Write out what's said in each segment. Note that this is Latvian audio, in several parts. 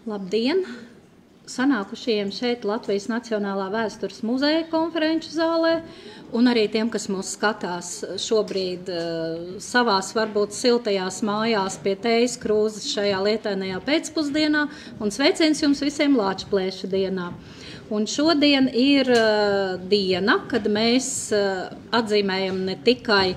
Labdien! Sanākušajiem šeit Latvijas Nacionālā vēstures muzeja konferenču zālē un arī tiem, kas mūs skatās šobrīd savās varbūt siltajās mājās pie tejas krūzes šajā lietainajā pēcpusdienā, un sveiciens jums visiem Lāčplēša dienā. Un šodien ir diena, kad mēs atzīmējam ne tikai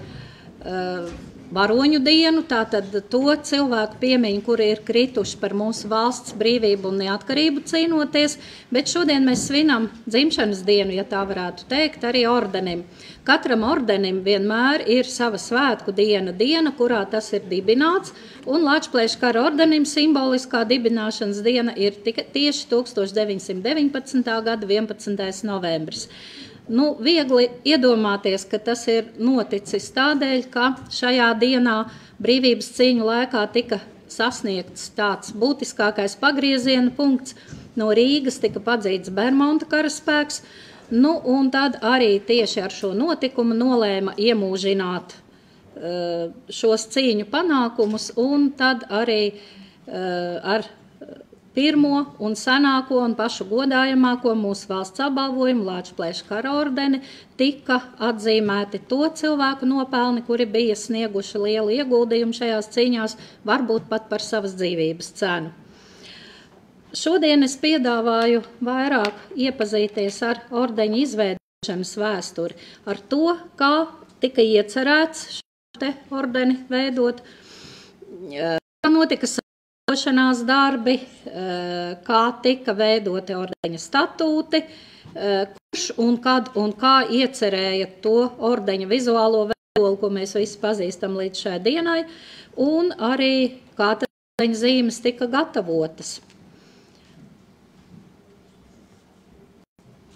varoņu dienu, tātad to cilvēku piemiņu, kuri ir krituši par mūsu valsts brīvību un neatkarību cīnoties, bet šodien mēs svinam dzimšanas dienu, ja tā varētu teikt, arī ordenim. Katram ordenim vienmēr ir sava svētku diena, kurā tas ir dibināts, un Lāčplēša kara ordenim simboliskā dibināšanas diena ir tieši 1919. gada 11. novembris. Viegli iedomāties, ka tas ir noticis tādēļ, ka šajā dienā brīvības cīņu laikā tika sasniegts tāds būtiskākais pagrieziena punkts. No Rīgas tika padzīts Bermonta karaspēks, un tad arī tieši ar šo notikumu nolēma iemūžināt šos cīņu panākumus, un tad arī ar pirmo un senāko un pašu godājamāko mūsu valsts apbalvojumu Lāčplēša kara ordeni tika atzīmēti to cilvēku nopelni, kuri bija snieguši lielu ieguldījumu šajās cīņās, varbūt pat par savas dzīvības cenu. Šodien es piedāvāju vairāk iepazīties ar ordeņa izveidošanas vēsturi, ar to, kā tika iecerēts šo ordeni veidot, kā notika darbi, kā tika veidoti ordeņa statūti, kurš un kad un kā iecerēja to ordeņa vizuālo veidolu, ko mēs visi pazīstam līdz šai dienai, un arī kā ordeņa zīmes tika gatavotas.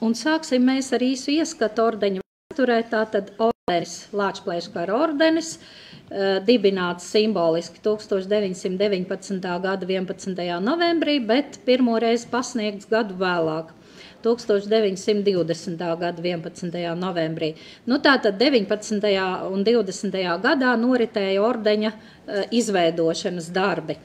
Un sāksim mēs ar īsu ieskatu ordeņa vēsturē, tātad ordenis, Lāčplēša kara ordenis, dibināts simboliski 1919. gada 11. novembrī, bet pirmoreiz pasniegts gadu vēlāk, 1920. gada 11. novembrī. Tātad 19. un 20. gadā noritēja ordeņa izveidošanas darbi.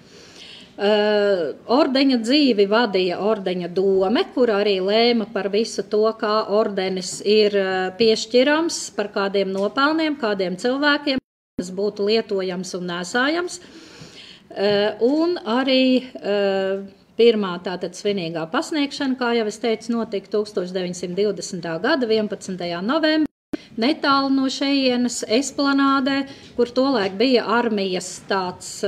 Ordeņa dzīvi vadīja ordeņa dome, kur arī lēma par visu to, kā ordenis ir piešķirams, par kādiem nopelniem, kādiem cilvēkiem būtu lietojams un nēsājams. Un arī pirmā tātad svinīgā pasniegšana, kā jau es teicu, notika 1920. gada 11. novembrī, netālu no šejienes Esplanādē, kur tolaik bija armijas tāds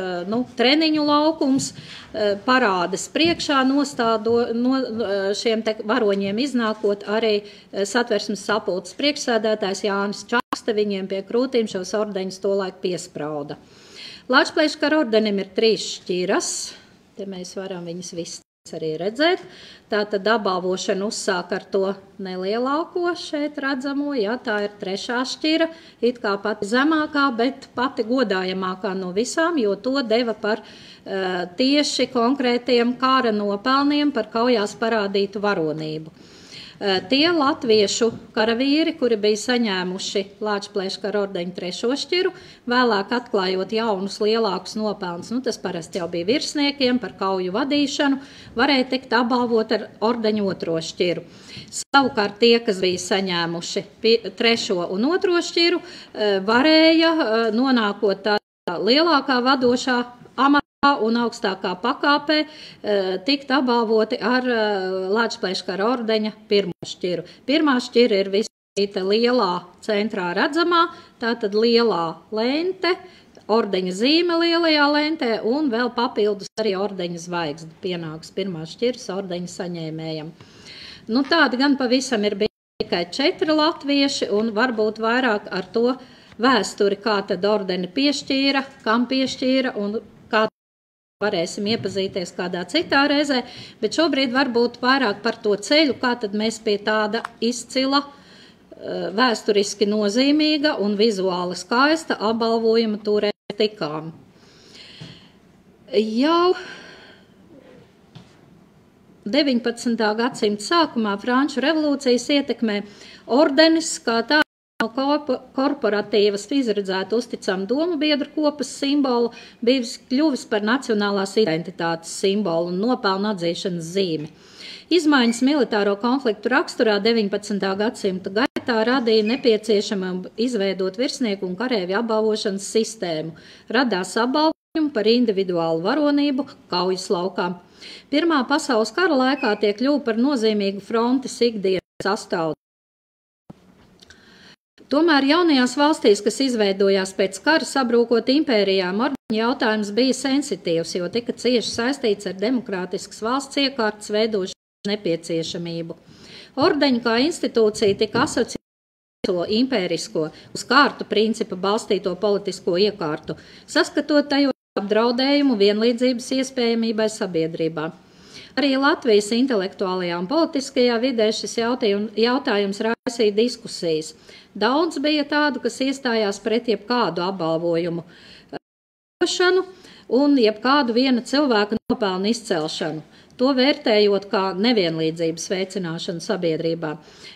treniņu laukums, parādes priekšā šiem varoņiem iznākot arī Satversmes sapulces priekšsēdētājs Jānis Čakste, viņiem pie krūtīm šos ordeņus tolaik piesprauda. Lāčplēša kara ordenim ir 3 šķiras, te mēs varam viņas visas arī redzēt. Tātad apbalvošana uzsāk ar to nelielāko šeit redzamo, tā ir 3. šķira, it kā pati zemākā, bet pati godājamākā no visām, jo to deva par tieši konkrētiem kara nopelniem par kaujās parādītu varonību. Tie latviešu karavīri, kuri bija saņēmuši Lāčplēša kara ordeņa 3. šķiru, vēlāk atklājot jaunus lielākus nopelnus, tas parasti jau bija virsniekiem par kauju vadīšanu, varēja tikt apbalvot ar ordeņa 2. šķiru. Savukārt tie, kas bija saņēmuši 3. un 2. šķiru, varēja nonākot tādā lielākā vadošā amatā un augstākā pakāpē tikt apbalvoti ar Lāčplēša kara ordeņa 1. šķiru. 1. šķira ir visa lielā centrā redzamā, tātad lielā lente, ordeņa zīme lielajā lentē un vēl papildus arī ordeņa zvaigzne pienāks 1. šķiras ordeņa saņēmējam. Tādi gan pavisam ir bijuši tikai 4 latvieši un varbūt vairāk ar to vēsturi, kā tad ordeni piešķīra, kam piešķīra un kā varēsim iepazīties kādā citā reizē, bet šobrīd varbūt vairāk par to ceļu, kā tad mēs pie tāda izcila, vēsturiski nozīmīga un vizuāli skaista apbalvojuma toreiz tikām. Jau 19. gadsimta sākumā Franču revolūcijas ietekmē ordenis kā tā korporatīvas izredzētu uzticamu domu biedru kopas simbolu, bijis kļuvis par nacionālās identitātes simbolu un nopelnu atzīšanas zīmi. Izmaiņas militāro konfliktu raksturā 19. gadsimta gaitā radīja nepieciešamību izveidot virsnieku un karēvi apbalvošanas sistēmu. Radās apbalvojumi par individuālu varonību kaujas laukā. Pirmā pasaules kara laikā tie kļuva par nozīmīgu frontes ikdienas sastāvdaļu. Tomēr jaunajās valstīs, kas izveidojās pēc kara sabrūkot impērijām, ordeņa jautājums bija sensitīvs, jo tika cieši saistīts ar demokrātiskas valsts iekārtas veidošanas nepieciešamību. Ordeņa kā institūcija tika asociēta ar impērisko, uz kārtu principa balstīto politisko iekārtu, saskatot tajos apdraudējumu vienlīdzības iespējamībai sabiedrībā. Arī Latvijas intelektuālajā un politiskajā vidē šis jautājums raisīja diskusijas. Daudz bija tādu, kas iestājās pret jebkādu apbalvojumu un jebkādu viena cilvēka nopelnu izcelšanu, to vērtējot kā nevienlīdzības veicināšanu sabiedrībā.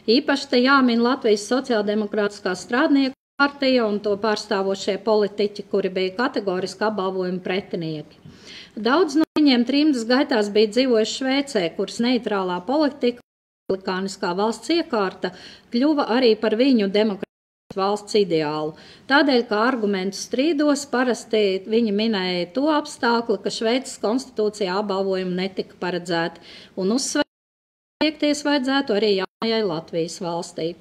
Īpaši te jāmin Latvijas sociāldemokrātiskā strādnieku partija un to pārstāvošie politiķi, kuri bija kategoriski apbalvojumi pretinieki. Daudz no viņiem trimdas gaitās bija dzīvojuši Šveicē, kuras neitrālā politika, republikāniskā valsts iekārta, kļuva arī par viņu demokrātiskas valsts ideālu. Tādēļ, kā argumentu strīdos, parasti viņi minēja to apstākli, ka Šveices konstitūcijā apbalvojumi netika paredzēti, un uzsvērt vajadzētu arī jaunajai Latvijas valstī.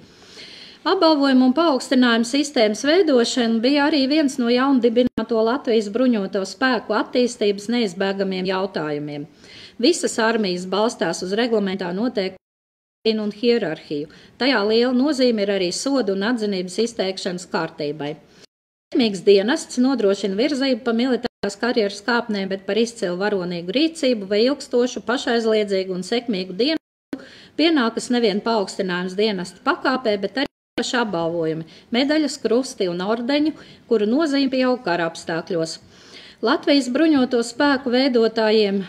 Apbalvojumu un paaugstinājumu sistēmas veidošana bija arī viens no jaundibināto Latvijas bruņoto spēku attīstības neizbēgamiem jautājumiem. Visas armijas balstās uz reglamentā noteiktu un hierarhiju. Tajā liela nozīme ir arī sodu un atzinības izteikšanas kārtībai. Sekmīgs dienests nodrošina virzību pa militārās karjeras kāpnēm, bet par izcilu varonīgu rīcību vai ilgstošu, pašaizliedzīgu un sekmīgu dienestu pienākas nevien paaugstinājums dienesta pakāpē, bet arī paši apbalvojumi, medaļas, krusti un ordeņu, kuru nozīme pieaug kara apstākļos. Latvijas bruņoto spēku veidotājiem,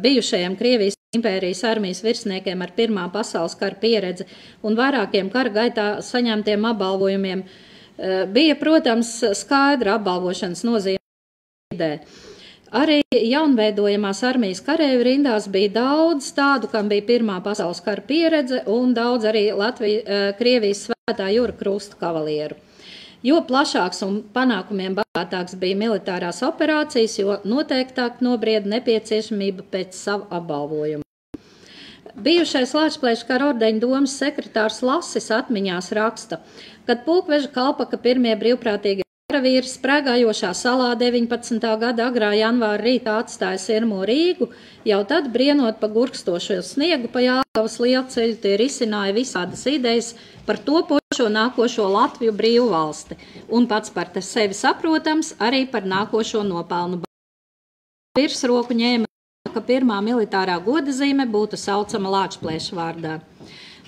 bijušajiem Krievijas impērijas armijas virsniekiem ar Pirmā pasaules kara pieredzi un vairākiem kara gaitā saņemtiem apbalvojumiem bija, protams, skaidra apbalvošanas nozīme vidē. Arī jaunveidojamās armijas karēju rindās bija daudz tādu, kam bija Pirmā pasaules kara pieredze, un daudz arī Krievijas Svētā jūra krusta kavalieru. Jo plašāks un panākumiem bagātāks bija militārās operācijas, jo noteiktāk nobrieda nepieciešamība pēc savu apbalvojumu. Bijušais Lāčplēša kara ordeņa domas sekretārs Lasis atmiņās raksta, kad Pulkveža Kalpaka pirmie brīvprātīgie karavīri sprēgājošā salā 19. gada agrā janvāra rītā atstāja Sirmo Rīgu, jau tad brienot pa gurkstošo sniegu pa Jālgavas lielceļu, tie risināja visādas idejas par topošo nākošo Latviju brīvu valsti, un pats par sevi saprotams arī par nākošo nopelnu. Virsroku ņēma, ka pirmā militārā godazīme būtu saucama Lāčplēša vārdā.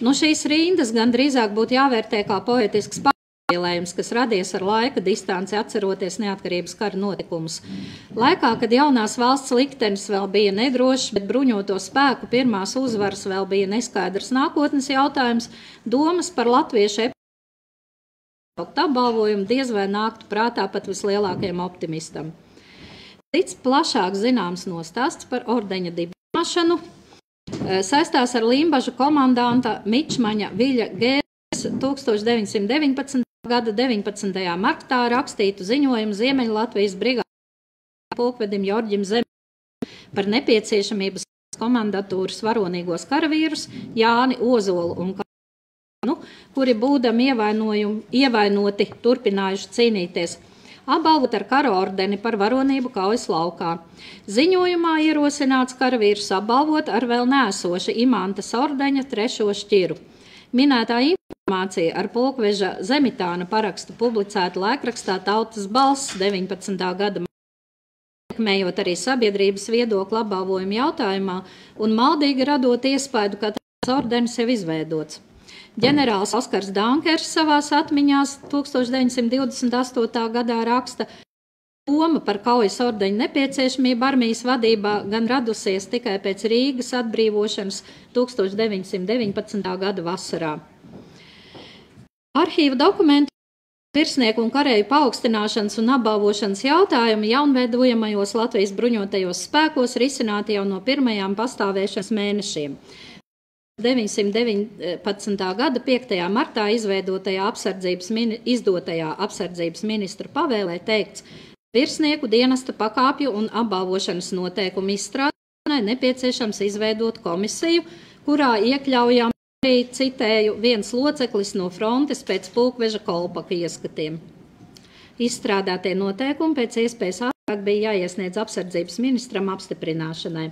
Šīs rindas gan drīzāk būtu jāvērtē kā poetisks pārspīlējums, kas radies ar laika distanci atceroties neatkarības kara notikumus. Laikā, kad jaunās valsts liktenis vēl bija nedrošs, bet bruņoto spēku pirmās uzvaras vēl bija neskaidrs nākotnes jautājums, domas par latviešu apbalvojumu diez vai nāktu prātā pat vislielākajam optimistam. Cits plašāk zināms nostāsts par ordeņa dibināšanu saistās ar Limbažu komandanta Mičmaņa Viļa Gēres 1919. gada 19. martā rakstītu ziņojumu Ziemeļlatvijas brigādes pulkvedim Jorģim Zemim par nepieciešamības komandatūras varonīgos karavīrus Jāni Ozolu un Kānu, kuri būdami ievainoti turpinājuši cīnīties, apbalvot ar kara ordeni par varonību kaujas laukā. Ziņojumā ierosināts karavīrus apbalvot ar vēl neesoša Imantas ordeņa 3. šķiru. Minētā informācija ar Pulkveža Zemitāna parakstu publicēta laikrakstā Tautas balss 19. gada ietekmējot arī sabiedrības viedokli apbalvojumu jautājumā un maldīgi radot iespaidu, ka tāds ordenis jau izveidots. Ģenerālis Oskars Dankers savās atmiņās 1928. gadā raksta, doma par kaujas ordeņa nepieciešamību armijas vadībā gan radusies tikai pēc Rīgas atbrīvošanas 1919. gada vasarā. Arhīva dokumentu virsnieku un kareju paaugstināšanas un apbalvošanas jautājumi jaunveidojamajos Latvijas bruņotajos spēkos risināti jau no pirmajām pastāvēšanas mēnešiem. 919. gada 5. martā izdotajā apsardzības ministra pavēlē teikts, virsnieku dienesta pakāpju un apbalvošanas noteikumu izstrādāšanai nepieciešams izveidot komisiju, kurā iekļaujam arī, citēju, viens loceklis no frontes pēc pulkveža Kolpaka ieskatiem. Izstrādātie noteikumi pēc iespējas ātrāk bija jāiesniedz apsardzības ministram apstiprināšanai.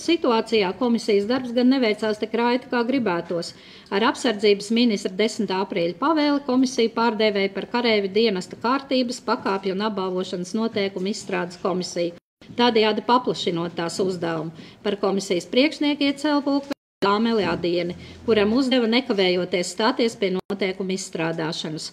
Situācijā komisijas darbs gan neveicās tik raiti, kā gribētos. Ar apsardzības ministra 10. aprīļa pavēli komisija pārdēvēja par kareivju dienesta kārtības, pakāpju un apbalvošanas noteikumu izstrādes komisiju, tādējādi paplašinot tās uzdevumu. Par komisijas priekšnieku iecēla pulkveža Zāmeli Adieni, kuram uzdeva nekavējoties stāties pie noteikumu izstrādāšanas.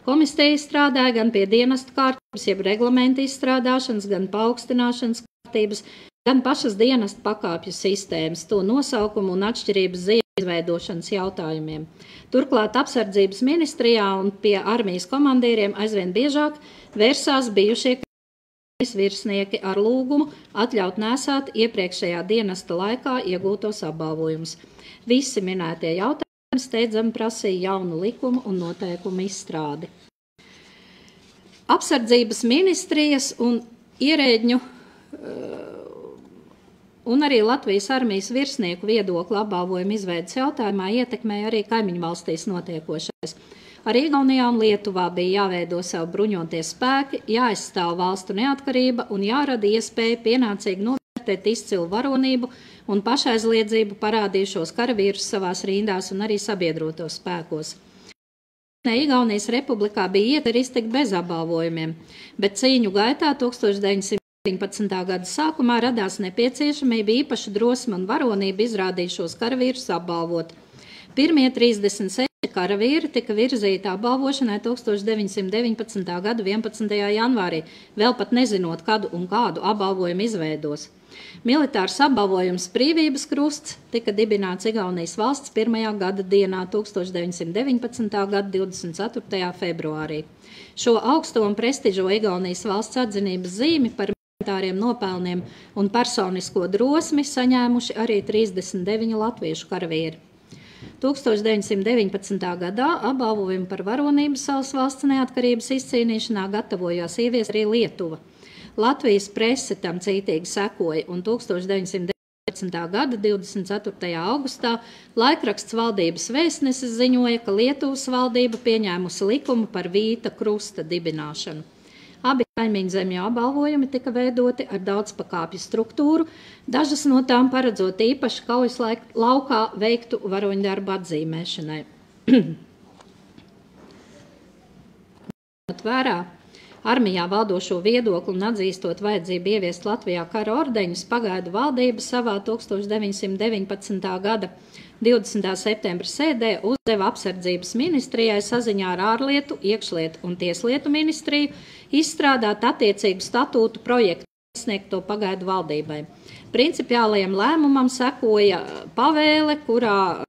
Komisija strādāja gan pie dienesta kārtības, jeb reglamenta izstrādāšanas, gan paaugstināšanas kārtības, gan pašas dienesta pakāpju sistēmas, to nosaukumu un atšķirības zīmju izveidošanas jautājumiem. Turklāt apsardzības ministrijā un pie armijas komandieriem aizvien biežāk vērsās bijušie virsnieki ar lūgumu atļaut nēsāt iepriekšējā dienesta laikā iegūtos apbalvojumus. Visi minētie jautājumi steidzami prasīja jaunu likumu un noteikumu izstrādi. Apsardzības ministrijas un ierēģņu un arī Latvijas armijas virsnieku viedokļu apbalvojumu izveidas jautājumā ietekmēja arī kaimiņu valstīs notiekošais. Arī Igaunijā un Lietuvā bija jāveido savu bruņotie spēki, jāaizstāv valstu neatkarība un jārada iespēja pienācīgi novērtēt izcilu varonību un pašaizliedzību parādījušos karavīrus savās rindās un arī sabiedrotos spēkos. Igaunijas republikā bija ietveris tik bez apbalvojumiem, bet cīņu gaitā 1917. gada sākumā radās nepieciešamība īpaša drosme un varonība izrādījušos karavīrus apbalvot. Pirmie 36 karavīri tika virzīti apbalvošanai 1919. gada 11. janvārī, vēl pat nezinot, kadu un kādu apbalvojumu izveidos. Militārs apbalvojums Brīvības krusts tika dibināts Igaunijas valsts 1. gada dienā 1919. gada 24. februārī. Šo augsto un prestižo Igaunijas valsts atzinības zīmi par militāriem nopelniem un personisko drosmi saņēmuši arī 39 latviešu karavīri. 1919. gadā apbalvojumu par varonību savas valsts neatkarības izcīnīšanā gatavojās ieviest arī Lietuva. Latvijas prese tam cītīgi sekoja, un 1919. gada 24. augustā laikraksts Valdības vēstnesis ziņoja, ka Lietuvas valdība pieņēmusi likumu par Vīta krusta dibināšanu. Abi kaimiņu zemju apbalvojumi tika veidoti ar daudzpakāpju struktūru, dažas no tām paredzot īpaši kaujas laukā veiktu varoņdarbu atzīmēšanai. Vērā armijā valdošo viedokli un atzīstot vajadzību ieviest Latvijā kara ordeņus, pagaidu valdība savā 1919. gada 20. septembra sēdē uzdeva apsardzības ministrijai saziņā ar ārlietu, iekšlietu un tieslietu ministriju izstrādāt attiecīgu statūtu projektu iesniegt to pagaidu valdībai. Principiālajam lēmumam sekoja pavēle, kurā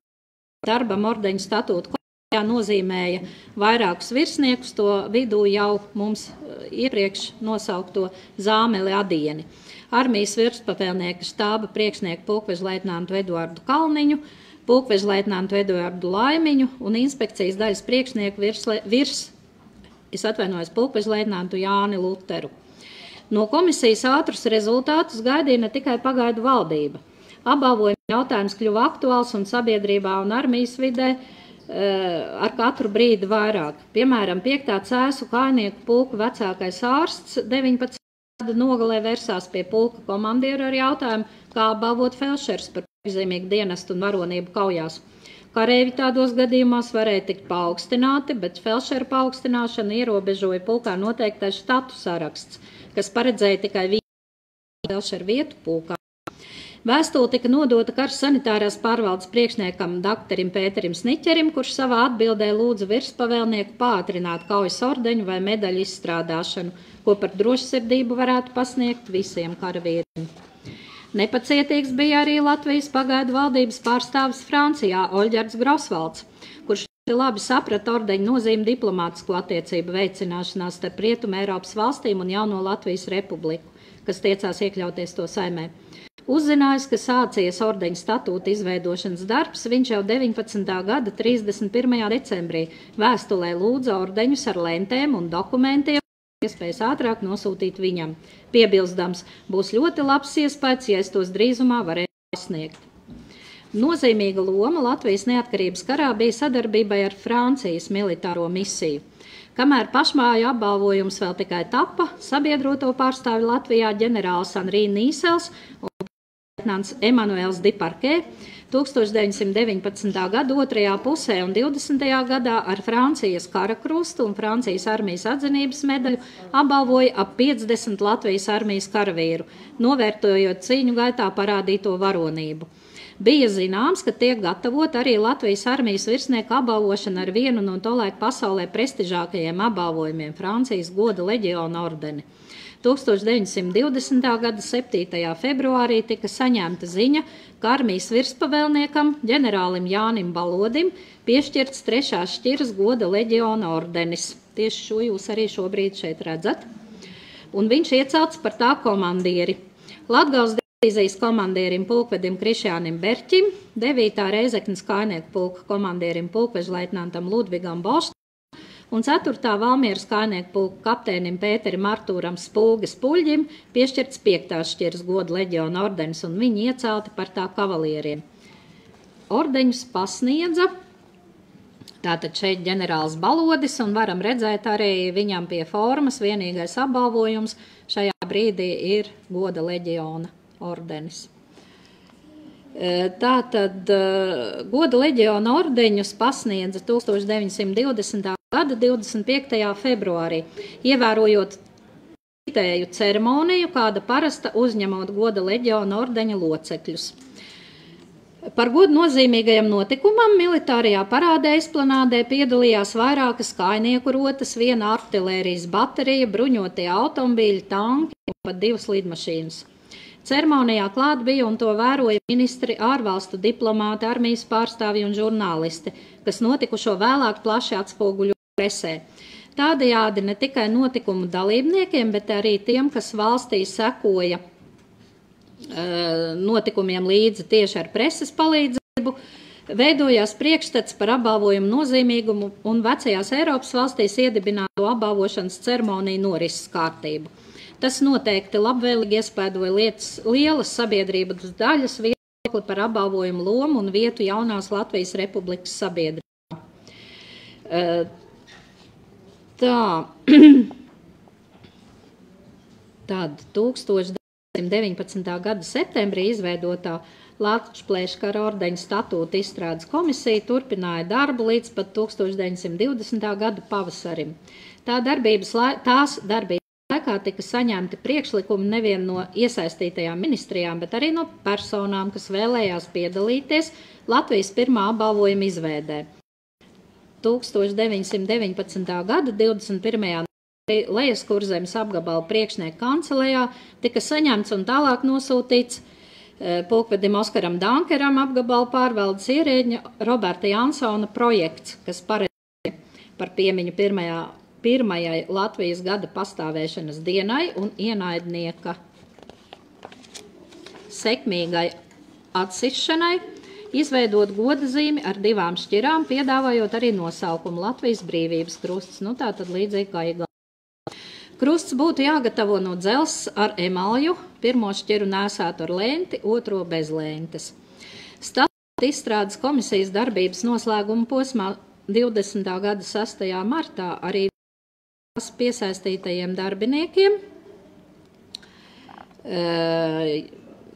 darbam ordeņu statūtu komitejā nozīmēja vairākus virsniekus, to vidū jau mums iepriekš nosaukto Zāmeli Adieni. Armijas virspavēlnieka štāba priekšnieku pulkveža leitnantu Eduardu Kalniņu, pulkveža leitnantu Eduardu Laimiņu un inspekcijas daļas priekšnieku pulkveža leitnantu Jāni Luteru. No komisijas ātrus rezultātus gaidīja ne tikai pagaidu valdība. Apbalvojuma jautājums kļuva aktuāls un sabiedrībā un armijas vidē ar katru brīdi vairāk. Piemēram, 5. cēsu kājnieku pulka vecākais ārsts 19. gada nogalē vērsās pie pulka komandieru ar jautājumu, kā apbalvot felšerus par zīmīgu dienestu un varonību kaujās. Kareivi tādos gadījumos varēja tikt paaugstināti, bet felšeru paaugstināšanu ierobežoja pulkā noteiktais štatu saraksts, kas paredzēja tikai vienu felšeru vietu pulkā. Vēstule tika nodota Karas sanitārās pārvaldes priekšniekam doktorim Pēterim Sniķerim, kurš savā atbildē lūdza virspavēlnieku pātrināt kaujas ordeņu vai medaļu izstrādāšanu, ko par drošsirdību varētu pasniegt visiem karavīriem. Nepacietīgs bija arī Latvijas pagaidu valdības pārstāvis Francijā Oļģerts Grosvalds, kurš labi saprata ordeņa nozīmi diplomātisku attiecību veicināšanā starp Rietumu Eiropas valstīm un jauno Latvijas republiku, kas tiecās iekļauties to saimē. Uzzinājis, ka sācies ordeņa statūta izveidošanas darbs, viņš jau 19. gada 31. decembrī vēstulē lūdza ordeņus ar lentēm un dokumentiem, iespējas ātrāk nosūtīt viņam. Piebilstams, būs ļoti labs iespējas, ja es tos drīzumā varēšu sniegt. Nozīmīga loma Latvijas neatkarības karā bija sadarbībai ar Francijas militāro misiju. Kamēr pašmāju apbalvojums vēl tikai tapa, sabiedroto pārstāvi Latvijā ģenerālis Henri Nīsels un leitnants Emanuels Diparkē 1919. gada 2. pusē un 20. gadā ar Francijas kara krustu un Francijas armijas atzinības medaļu apbalvoja ap 50 Latvijas armijas karavīru, novērtojot cīņu gaitā parādīto varonību. Bija zināms, ka tiek gatavot arī Latvijas armijas virsnieka apbalvošana ar vienu no tolaik pasaulē prestižākajiem apbalvojumiem – Francijas goda leģiona ordeni. 1920. gada 7. februārī tika saņemta ziņa, ka armijas virspavēlniekam, ģenerālim Jānim Balodim, piešķirts 3. šķiras goda leģiona ordenis. Tieši šo jūs arī šobrīd šeit redzat. Un viņš iecelts par tā komandieri. Latgales divīzijas komandierim pulkvedim Krišjānim Berķim, 9. Reizeknes kājnieku pulka komandierim pulkvežleitnantam Ludvigam Boštam un 4. Valmieras kājnieku pulka kapteinim Pēterim Artūram Spulges Puļģim piešķirts 5. šķiras goda leģiona ordenis, un viņi iecelti par tā kavalieriem. Ordeņus pasniedza tātad šeit ģenerālis Balodis, un varam redzēt arī viņam pie formas vienīgais apbalvojums šajā brīdī ir goda leģiona ordenis. Tātad goda leģiona ordeņus pasniedza 1920. gada 25. februārī, ievērojot citēju ceremoniju, kāda parasta uzņemot goda leģiona ordeņa locekļus. Par godu nozīmīgajam notikumam militārajā parādē esplanādē piedalījās vairākas kājnieku rotas, viena artilērijas baterija, bruņotie automobīļi, tanki un pat 2 lidmašīnas. Ceremonijā klāt bija un to vēroja ministri, ārvalstu diplomāti, armijas pārstāvji un žurnālisti, kas notikušo vēlāk plaši atspoguļo presē. Tādējādi ne tikai notikumu dalībniekiem, bet arī tiem, kas valstī sekoja notikumiem līdzi tieši ar preses palīdzību, veidojās priekšstats par apbalvojumu nozīmīgumu un vecajās Eiropas valstīs iedibināto apbalvošanas ceremoniju norises kārtību. Tas noteikti labvēlīgi iespaidoja lielas sabiedrības daļas viedokli par apbalvojumu lomu un vietu jaunās Latvijas Republikas sabiedrībā. Tad 1919. gada septembrī izveidotā Latvijas ordeņa statūta izstrādes komisija turpināja darbu līdz pat 1920. gada pavasarim. Tās darbības laikā tika saņemti priekšlikumi nevien no iesaistītajām ministrijām, bet arī no personām, kas vēlējās piedalīties Latvijas pirmā apbalvojuma izveidē. 1919. gada 21. Lejaskurzemes apgabala priekšnieka kancelējā tika saņemts un tālāk nosūtīts pulkvedim Oskaram Dankeram apgabala pārvaldes ierēģņa Roberta Jansona projekts, kas paredzēja par piemiņu pirmajai Latvijas gada pastāvēšanas dienai un ienaidnieka sekmīgai atsišanai, izveidot godazīmi ar 2 šķirām, piedāvājot arī nosaukumu Latvijas brīvības krusts, tātad līdzīgi kā igla. Krusts būtu jāgatavo no dzelzs ar emalju, 1. šķiru nēsātu ar lenti, 2. bez lentes. Statūta izstrādes komisijas darbības noslēguma posmā 20. gada 6. martā arī piesaistītajiem darbiniekiem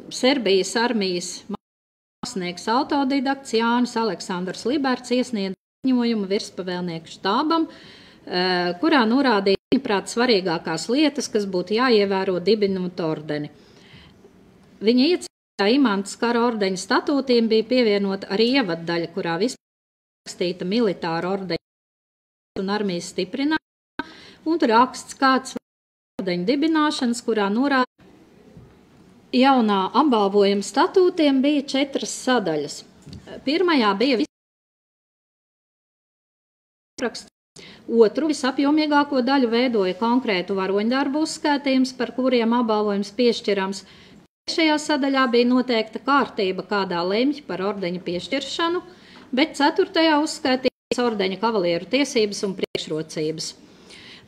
Serbijas armijas mākslinieks autodidakts Jānis Aleksandrs Liberts iesniedza ziņojumu virspavēlnieku štābam, kurā norādīja viņaprāt svarīgākās lietas, kas būtu jāievēro dibinot ordeni. Viņa iecēlā Imantas kara ordeņa statūtiem bija pievienota arī ievaddaļa, kurā vispār militāra ordeņa un armijas stiprināšana, un raksts kāds ordeņa dibināšanas, kurā norāda jaunā apbalvojuma statūtiem bija 4 sadaļas. Pirmajā bija visapraksts. Otru visapjomīgāko daļu veidoja konkrētu varoņdarbu uzskaitījums, par kuriem apbalvojums piešķirams. Šajā sadaļā bija noteikta kārtība, kādā lemj par ordeņa piešķiršanu, bet 4. uzskaitītas ordeņa kavalieru tiesības un priekšrocības.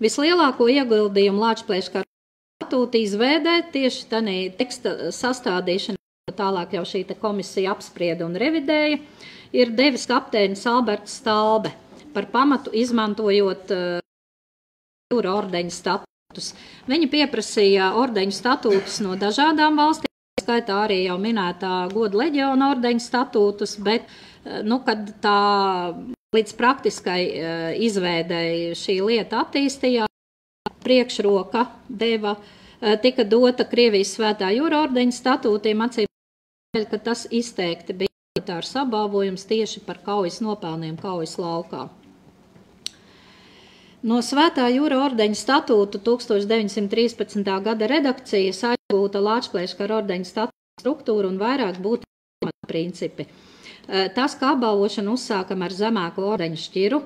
Vislielāko ieguldījumu Lāčplēša statūta izveidē tieši tādā teksta sastādīšanā, tālāk jau šī komisija apsprieda un revidēja, ir devis kapteinis Alberts Stalbe, par pamatu izmantojot jūra ordeņa statūtus. Viņi pieprasīja ordeņu statūtus no dažādām valstīm, skaitā arī jau minētā goda leģiona ordeņa statūtus, bet, kad tā līdz praktiskai izveidēji šī lieta attīstījās, priekšroka tika dota Krievijas Svētā jūra ordeņa statūtiem, acīm, ka tas izteikti bija militārs apbalvojums tieši par kaujas nopelniem kaujas laukā. No Svētā jūra ordeņa statūtu 1913. gada redakcijas aizgūta Lāčplēša ordeņa statūta struktūra un vairāk būtu principi. Tas, ka apbalvošanu uzsākam ar zemāku ordeņa šķiru,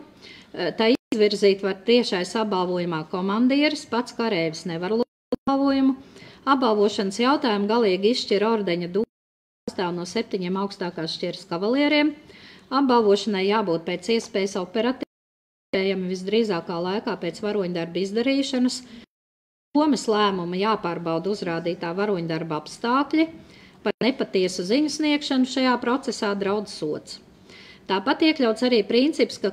tā izvirzīt var tiešais apbalvojumā komandieris, pats karēvis nevar lūgt apbalvojumu. Apbalvošanas jautājumu galīgi izšķir ordeņa dūma, sastāv no 7 augstākās šķiras kavalieriem. Apbalvošanai jābūt pēc iespējas operatīvi, visdrīzākā laikā pēc varoņdarba izdarīšanas. Domes lēmuma jāpārbauda uzrādītā varoņdarba apstākļi, par nepatiesu ziņu sniegšanu šajā procesā draud sods. Tāpat iekļauts arī princips, ka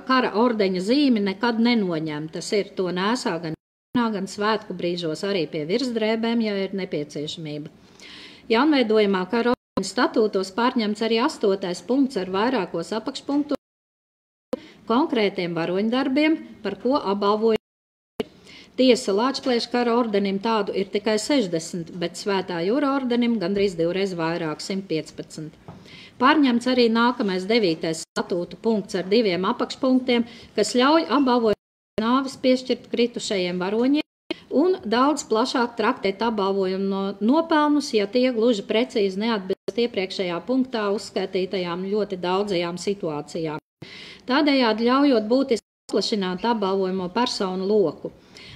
kara ordeņa zīmi nekad nenoņem. Tas ir to nēsā gan svētku brīžos arī pie virsdrēbēm, ja ir nepieciešamība. Jaunveidojumā kara ordeņa statūtos pārņemts arī 8. punkts ar vairākos apakšpunktos konkrētiem varoņdarbiem, par ko apbalvoja. Tiesa, Lāčplēša kara ordenim tādu ir tikai 60, bet Svētā jūra ordenim gandrīz 2 reizes vairāk, 115. Pārņemts arī nākamais 9. statūtu punkts ar 2 apakšpunktiem, kas ļauj apbalvojumu nāvis piešķirt kritušajiem varoņiem un daudz plašāk traktēt apbalvojumu nopelnus, ja tie gluži precīzi neatbilst iepriekšējā punktā uzskaitītajām ļoti daudzajām situācijām. Tādējādi ļaujot būtiski paplašināt apbalvojamo personu loku.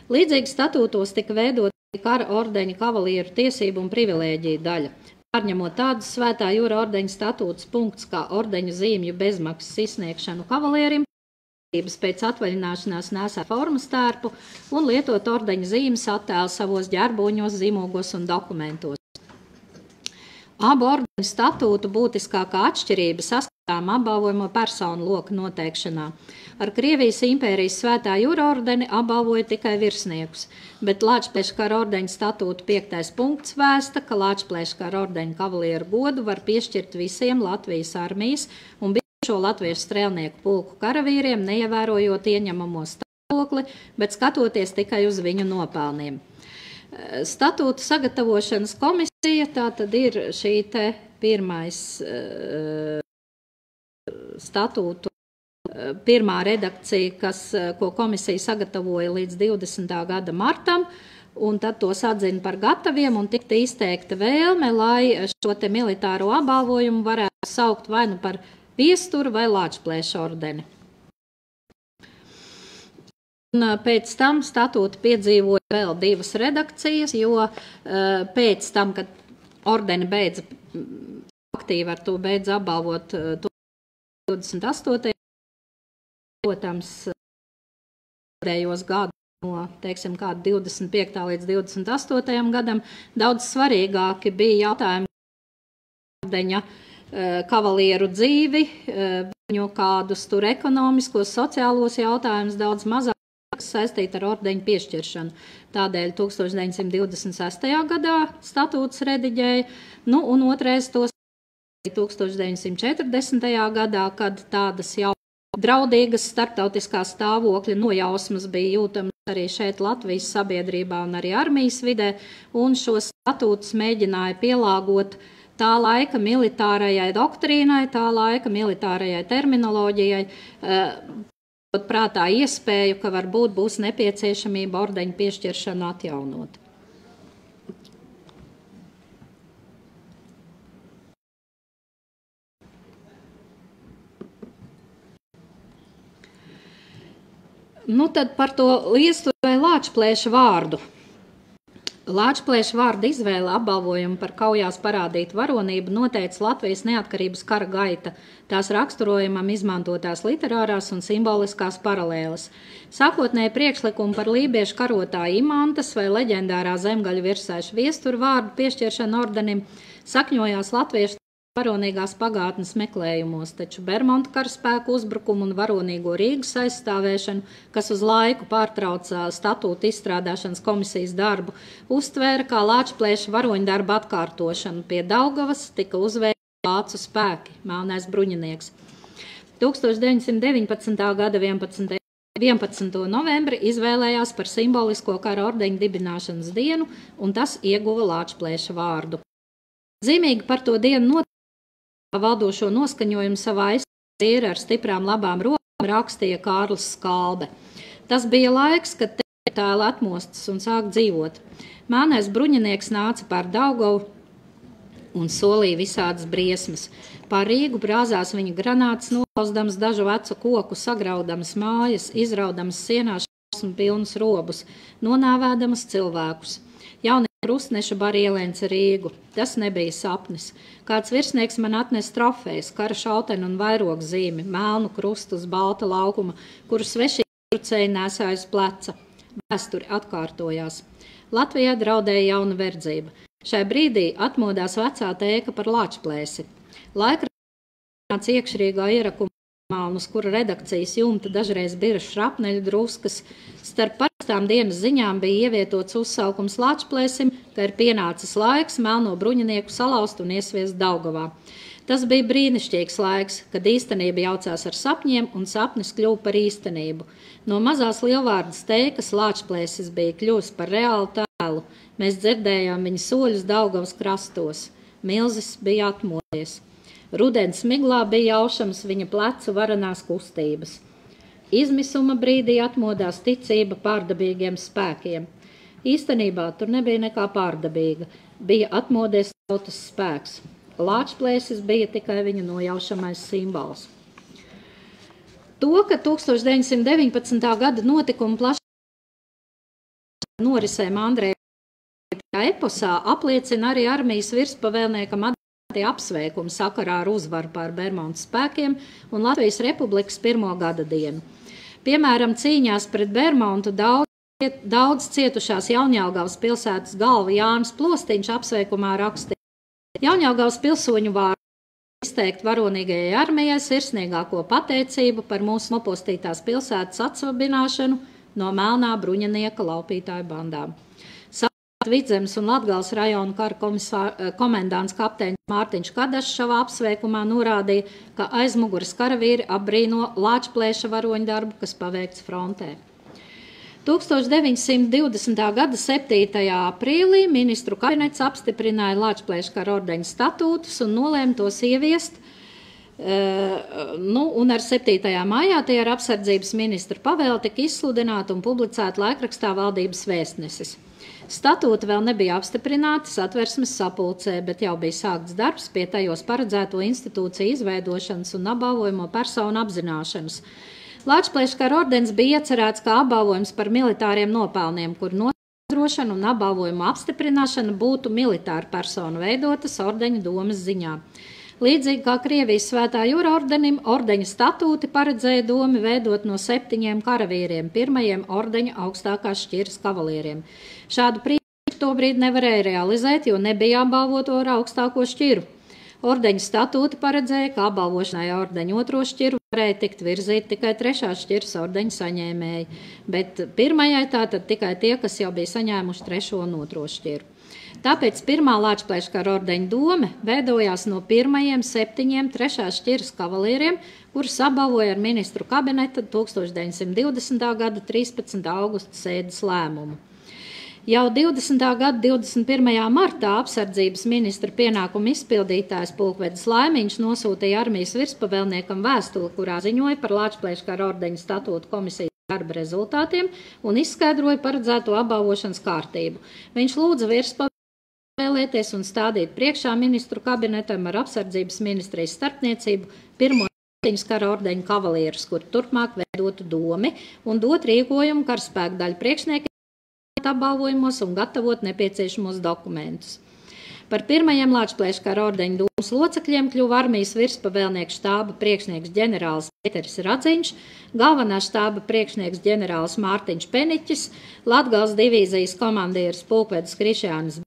Līdzīgi statūtos tika veidot kara ordeņa kavalieru tiesību un privilēģiju daļa, pārņemot tādus Svētā jūra ordeņa statūtus punktus kā ordeņu zīmju bezmaksas izsniegšanu kavalierim, pēc atvaļināšanās nēsāt formas tērpu un lietot ordeņa zīmes attēlu savos ģerboņos, zīmogos un dokumentos. Abu ordeņu statūtu būtiskākā atšķirība saskatām apbalvojamo personu loka noteikšanā. Ar Krievijas impērijas Svētā jūra ordeni apbalvoja tikai virsniekus, bet Lāčplēša kara ordeņa statūtu 5. punkts vēsta, ka Lāčplēša kara ordeņa kavalieru godu var piešķirt visiem Latvijas armijas un bijušo latviešu strēlnieku pulku karavīriem, neievērojot ieņemamo stāvokli, bet skatoties tikai uz viņu nopelniem. Statūtu sagatavošanas komisija, tā tad ir šī te pirmais statūtu, pirmā redakcija, ko komisija sagatavoja līdz 20. gada martam, un tad tos atzina par gataviem un tikta izteikta vēlme, lai šo te militāro apbalvojumu varētu saukt vai nu par viesturu vai Lāčplēša ordeni. Un pēc tam statūti piedzīvoja vēl 2 redakcijas, jo pēc tam, kad ordeni beidza aktīvi ar to beidza apbalvot 28. protams, pēdējos gadus no, teiksim, kāda 25. līdz 28. gadam, daudz svarīgāki bija jautājumi ordeņa kavalieru dzīvi, viņu kādus tur ekonomiskos, sociālos jautājumus daudz mazāk saistīta ar ordeņu piešķiršanu. Tādēļ 1926. gadā statūts rediģēja, un otrais tos 1940. gadā, kad tādas jau draudīgas starptautiskā stāvokļa nojausmas bija jūtamas arī šeit Latvijas sabiedrībā un arī armijas vidē, un šos statūtus mēģināja pielāgot tā laika militārajai doktrīnai, tā laika militārajai terminoloģijai, prātā iespēju, ka varbūt būs nepieciešamība ordeņu piešķiršanu atjaunot. Nu tad par to liestura vai lāčplēša vārdu. Lāčplēša vārda izvēle apbalvojumu par kaujās parādītu varonību noteica Latvijas neatkarības kara gaita, tās raksturojumam izmantotās literārās un simboliskās paralēles. Sākotnēji priekšlikumi par lībiešu karotāju Imantas vai leģendārā zemgaļu virsēšu viesturu vārdu piešķiršanu ordenim sakņojās latviešu varonīgās pagātnes meklējumos, taču Bermonta karaspēku uzbrukumu un varonīgo Rīgas aizstāvēšanu, kas uz laiku pārtrauca statūta izstrādāšanas komisijas darbu, uztvēra kā Lāčplēša varoņdarba atkārtošanu. Pie Daugavas tika uzveikti vācu spēki, melnais bruņinieks. 1919. gada 11. novembri izvēlējās par simbolisko kara ordeņa dibināšanas dienu, un tas ieguva Lāčplēša vārdu. Zīmīgi par to dienu valdošo noskaņojumu savā aizstāvē ar stiprām labām rokām rakstīja Kārlis Skalbe. Tas bija laiks, kad tēli atmostas un sāk dzīvot. Melnais bruņinieks nāca pār Daugavu un solīja visādas briesmas. Pār Rīgu brāzās viņa granātas, nolauzdamas dažu vecu koku, sagraudamas mājas, izraudamas sienās un pilnus robus, nonāvēdamas cilvēkus. Krustneša bar ielēns Rīgu. Tas nebija sapnis. Kāds virsnieks man atnes trofejas, kara šautenu un vairogu zīmi, melnu krustu uz balta laukuma, kuru svešīgi brucēji nēsāja uz pleca. Vēsturi atkārtojās. Latvijā draudēja jauna verdzība. Šai brīdī atmodās vecā tēka par Lāčplēsi. Laikraksts iekšrīgā ierakuma uz kura redakcijas jumta dažreiz bira šrapneļu druskas. Starp parastām dienas ziņām bija ievietots uzsaukums Lāčplēsim, ka ir pienācis laiks melno bruņinieku salauzt un iesviest Daugavā. Tas bija brīnišķīgs laiks, kad īstenība jaucās ar sapņiem un sapnis kļuva par īstenību. No mazās lielvārdas teikas Lāčplēsis bija kļuvis par reālu tēlu. Mēs dzirdējām viņa soļus Daugavas krastos. Milzis bija atmodies. Rudens miglā bija jaušams viņa plecu varanās kustības. Izmisuma brīdī atmodās ticība pārdabīgiem spēkiem. Īstenībā tur nebija nekā pārdabīga, bija atmodies tautas spēks. Lāčplēsis bija tikai viņa nojaušamais simbols. To, ka 1919. gada notikuma plašā norisēm Andreja eposā apliecina arī armijas virspavēlniekam apsveikumu sakarā ar uzvaru pār Bermontas spēkiem un Latvijas Republikas 1. gada dienu. Piemēram, cīņās pret Bermontu daudz cietušās Jaunjelgavas pilsētas galva Jānis Plostiņš apsveikumā rakstīja: Jaunjelgavas pilsoņu vārdu izteikt varonīgajai armijai sirsnīgāko pateicību par mūsu nopostītās pilsētas atsvabināšanu no melnā bruņinieka laupītāju bandām. Vidzemes un Latgales rajona kara komendants kapteinis Mārtiņš Kadašs savā apsveikumā norādīja, ka aizmuguras karavīri apbrīno Lāčplēša varoņdarbu, kas paveikts frontē. 1920. gada 7. aprīlī ministru kabinets apstiprināja Lāčplēša kara ordeņa statūtus un nolēma tos ieviest, un ar 7. maijā tie ar apsardzības ministra pavēli tika izsludināti un publicēti laikrakstā Valdības vēstnesis. Statūti vēl nebija apstiprināti Satversmes sapulcē, bet jau bija sākts darbs pie tajos paredzēto institūciju izveidošanas un apbalvojamo personu apzināšanas. Lāčplēša kara ordenis bija iecerēts kā apbalvojums par militāriem nopelniem, kur nodrošana un apbalvojuma apstiprināšana būtu militāra persona veidotas ordeņa domes ziņā. Līdzīgi kā Krievijas Svētā jūra ordenim, ordeņa statūti paredzēja domi veidot no 7 karavīriem, pirmajiem ordeņa augstākās šķiras kavalieriem. Šādu principu tobrīd nevarēja realizēt, jo nebija apbalvoto ar augstāko šķiru. Ordeņa statūti paredzēja, ka apbalvošanai ordeņa 2. šķiru varēja tikt virzīt tikai 3. šķiras ordeņa saņēmēji, bet pirmajai tātad tikai tie, kas jau bija saņēmuši 3. un 2. šķiru. Tāpēc pirmā Lāčplēša kara ordeņa dome veidojās no pirmajiem 7 3. šķiras kavalieriem, kurus apbalvoja ar ministru kabineta 1920. gada 13. augusta sēdes lēmumu. Jau 20. gada 21. martā apsardzības ministra pienākumu izpildītājs pulkvedis Laimiņš nosūtīja armijas virspavēlniekam vēstuli, kurā ziņoja par Lāčplēša kara ordeņa statūtu komisijas darba rezultātiem un izskaidroja paredzēto apbalvošanas kārtību. Viņš lūdza virspavēlēties un stādīt priekšā ministru kabinetam ar apsardzības ministrijas starpniecību pirmo kara ordeņa kavalierus, kuri turpmāk veidotu domi un dot rīkojumu karaspēku daļu priekšniekiem apbalvojumos un gatavot nepieciešamos dokumentus. Par pirmajiem Lāčplēša kara ordeņa domas locekļiem kļuva armijas virspavēlnieka štāba priekšnieks ģenerālis Pēteris Radziņš, galvenā štāba priekšnieks ģenerālis Mārtiņš Peniķis, Latgales divīzijas komandieris pulkvedis Krišjānis,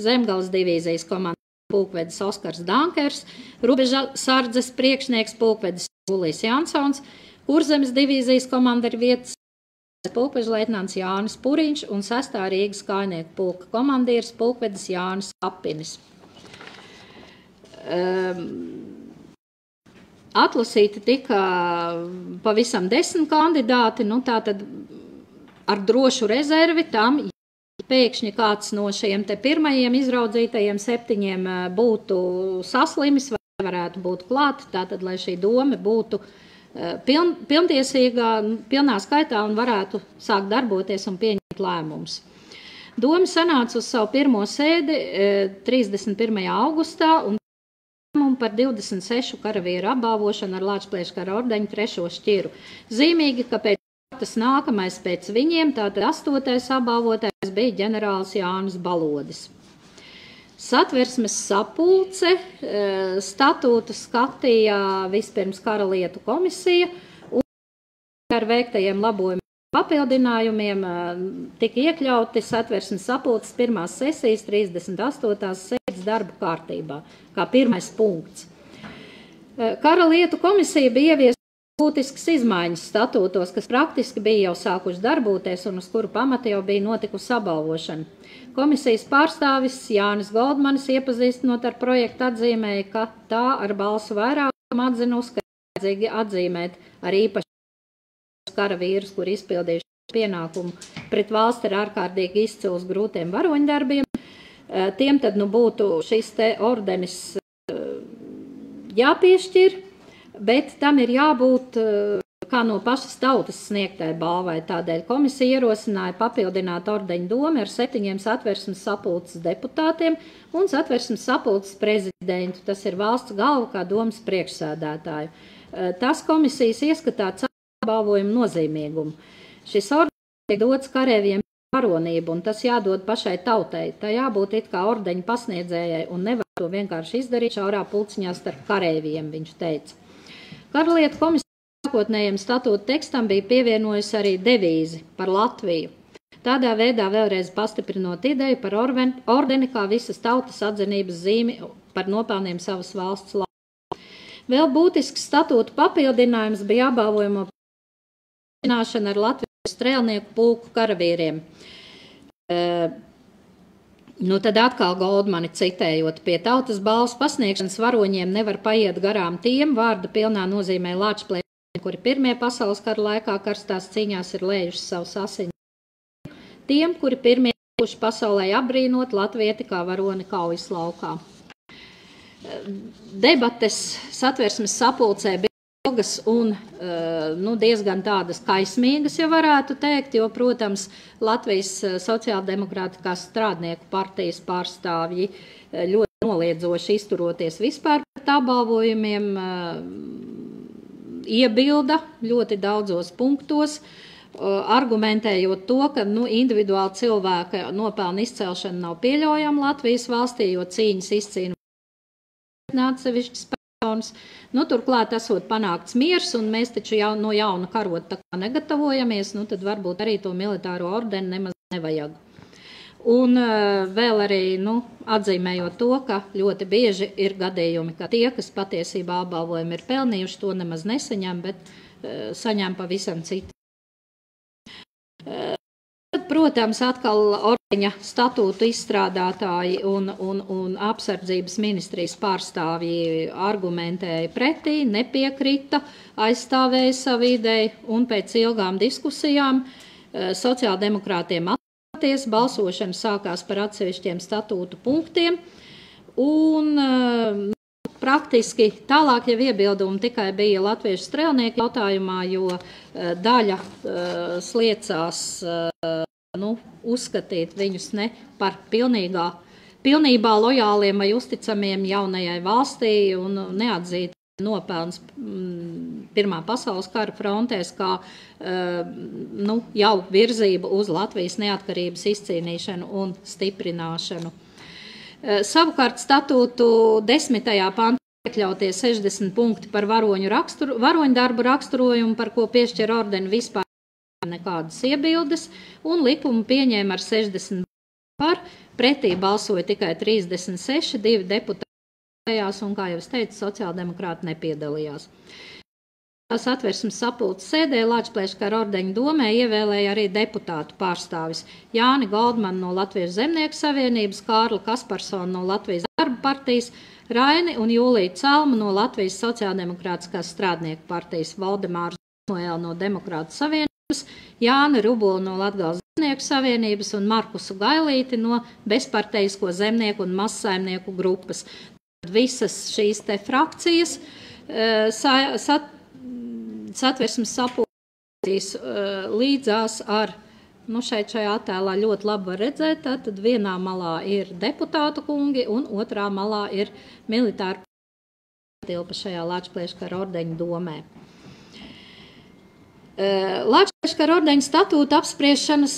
Zemgales divīzijas komandieris pulkvedis Oskars Dankers, Robeža sardzes priekšnieks pulkvedis Ulijs Jansons, Kurzemes divīzijas komandieris vietas pulkvedis leitnants Jānis Puriņš un 6. Rīgas kājnieku pulka komandieris pulkvedis Jānis Kapinis. Atlasīti tika pavisam 10 kandidāti, tātad ar drošu rezervi tam, pēkšņi kāds no šiem te pirmajiem izraudzītajiem 7 būtu saslimis vai varētu būt klāt, tātad, lai šī doma būtu pilntiesīgā, pilnā skaitā un varētu sākt darboties un pieņemt lēmumus. Doma sanāca uz savu pirmo sēdi 31. augustā un par 26 karavīru apbalvošanu ar Lāčplēša kara ordeņu 3. šķiru. Zīmīgi, ka tas nākamais pēc viņiem, tātad 8. apbalvotājs bija ģenerālis Jānis Balodis. Satversmes sapulce statūtu skatīja vispirms karalietu komisija un ar veiktajiem labojumiem papildinājumiem tika iekļauti Satversmes sapulces pirmās sesijas 38. sēdes darba kārtībā, kā pirmais punkts. Karalietu komisija bija ieviesta būtiskas izmaiņas statūtos, kas praktiski bija jau sākuši darboties un uz kuru pamata jau bija notikusi apbalvošana. Komisijas pārstāvis Jānis Goldmanis iepazīstinot ar projektu atzīmēja, ka tā ar balsu vairākumu atzinusi, ka vajadzīgi atzīmēt ar īpaši karavīrus, kur izpildījuši pienākumu pret valsti ar ārkārtīgi izcils grūtiem varoņdarbiem. Tiem tad būtu šis te ordenis jāpiešķir, bet tam ir jābūt kā no pašas tautas sniegtai balvai. Tādēļ komisija ierosināja papildināt ordeņu domu ar 7 Satversmes sapulces deputātiem un Satversmes sapulces prezidentu. Tas ir valsts galva kā domas priekšsēdētāju. Tas komisijas ieskatā apbalvojumu nozīmīgumu. Šis ordenis tiek dots karēviem varonību, un tas jādod pašai tautai. Tā jābūt it kā ordeņu pasniedzējai, un nevar to vienkārši izdarīt šaurā pulciņā starp karēviem, viņš teica. Karalietu komisija sākotnējiem statūtu tekstam bija pievienojusi arī devīzi par Latviju. Tādā veidā vēlreiz pastiprinot ideju par ordeni kā visas tautas atzinības zīmi par nopelniem savas valsts labā. Vēl būtisks statūtu papildinājums bija apbalvojamo ar Latvijas strēlnieku pulku karavīriem. Tad atkal Goldmani citējot, pie tautas balvas pasniegšanas varoņiem nevar paiet garām tiem, vārda pilnā nozīmē Lāčplēši, kuri pirmie pasaules kara laikā karstās cīņās ir lējuši savus asiņu. Tiem, kuri pirmie pasaulē apbrīnot latvieti kā varoni kaujas laukā. Debates Satversmes sapulcē bija ilgas un diezgan tādas kaismīgas, ja varētu teikt, jo, protams, Latvijas sociāldemokrātiskās strādnieku partijas pārstāvji ļoti noliedzoši izturoties vispār pret apbalvojumiem, iebilda ļoti daudzos punktos, argumentējot to, ka individuāli cilvēka nopelna izcelšana nav pieļaujama Latvijas valstī, jo cīņas izcīna atsevišķas personas. Turklāt esot panākts miers, un mēs taču jau no jauna karot tā kā negatavojamies, tad varbūt arī to militāro ordeni nemaz nevajag. Un vēl arī atzīmējot to, ka ļoti bieži ir gadījumi, ka tie, kas patiesībā apbalvojumi ir pelnījuši, to nemaz nesaņem, bet saņem pavisam citu. Protams, atkal ordeņa statūtu izstrādātāji un apsardzības ministrijas pārstāvji argumentēja pretī, nepiekrita, aizstāvēja savu ideju, un pēc ilgām diskusijām sociāldemokrātiem atklāties, balsošana sākās par atsevišķiem statūtu punktiem, un praktiski tālāk jau iebildumi tikai bija latviešu strēlnieku jautājumā, jo daļa sliecās uzskatīt viņus ne par pilnībā lojāliem vai uzticamiem jaunajai valstī un neatzīt nopelns Pirmā pasaules kara frontēs, kā jau virzību uz Latvijas neatkarības izcīnīšanu un stiprināšanu. Savukārt statūtu 10. pantā iekļautie 60 punkti par varoņu darbu raksturojumu, par ko piešķir ordeni vispār nekādas iebildes, un likumu pieņēma ar 60 par, pretī balsoja tikai 36, 2 deputāti, un, kā jau es teicu, sociāldemokrāti nepiedalījās. Satversmes sapulces sēdē Lāčplēša ordeņa domē ievēlēja arī deputātu pārstāvis Jāni Goldmanu no Latviešu zemnieku savienības, Kārli Kasparsonu no Latvijas darba partijas, Raini un Jūliju Celmu no Latvijas sociāldemokrātiskās strādnieku partijas, Valdemāru Samuelu no Demokrātu savienības, Jāni Rubulu no Latgales zemnieku savienības un Markusu Gailīti no bezparteisko zemnieku un mazsaimnieku grupas. Visas šīs te frakcijas satversmes sapulcīs līdzās ar, šajā attēlā ļoti labi var redzēt, tad vienā malā ir deputātu kungi un otrā malā ir militāri tilpa šajā Lāčplēša ordeņa domē. Lāčplēša ordeņa statūta apspriešanas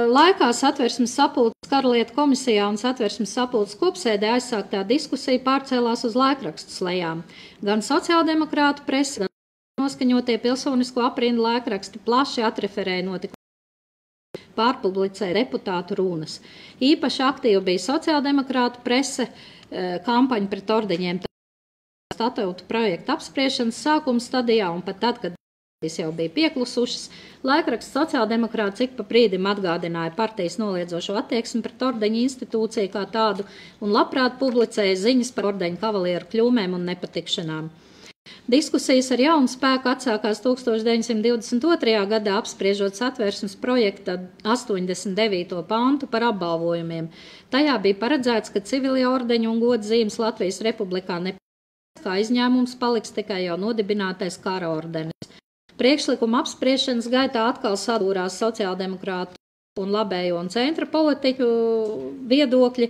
laikā Satversmes sapulces karalietu komisijā un Satversmes sapulces kopsēdē aizsāktā diskusija pārcēlās uz laikrakstu slejām. Gan sociāldemokrātu presa, gan noskaņotie pilsonisko aprindu laikraksti plaši atreferēja notikumus, pārpublicēja deputātu runas. Īpaši aktīvi bija sociāldemokrātu prese, kampaņa pret ordeņiem statūta projekta apspriešanas sākuma stadijā un pat tad, kad jau bija pieklusušas, laikraksts sociāldemokrāts ik pa brīdim atgādināja partijas noliedzošo attieksmi pret ordeņa institūciju kā tādu un labprāt publicēja ziņas par ordeņa kavalieru kļūmēm un nepatikšanām. Diskusijas ar jaunu spēku atsākās 1922. gadā, apspriežot Satversmes projekta 89. pantu par apbalvojumiem. Tajā bija paredzēts, ka civilie ordeņi un godzīmes Latvijas republikā nepārādās, kā izņēmums paliks tikai jau nodibinātais kara ordenis. Priekšlikuma apspriešanas gaitā atkal sadūrās sociāldemokrātu un labējo un centra politiķu viedokļi,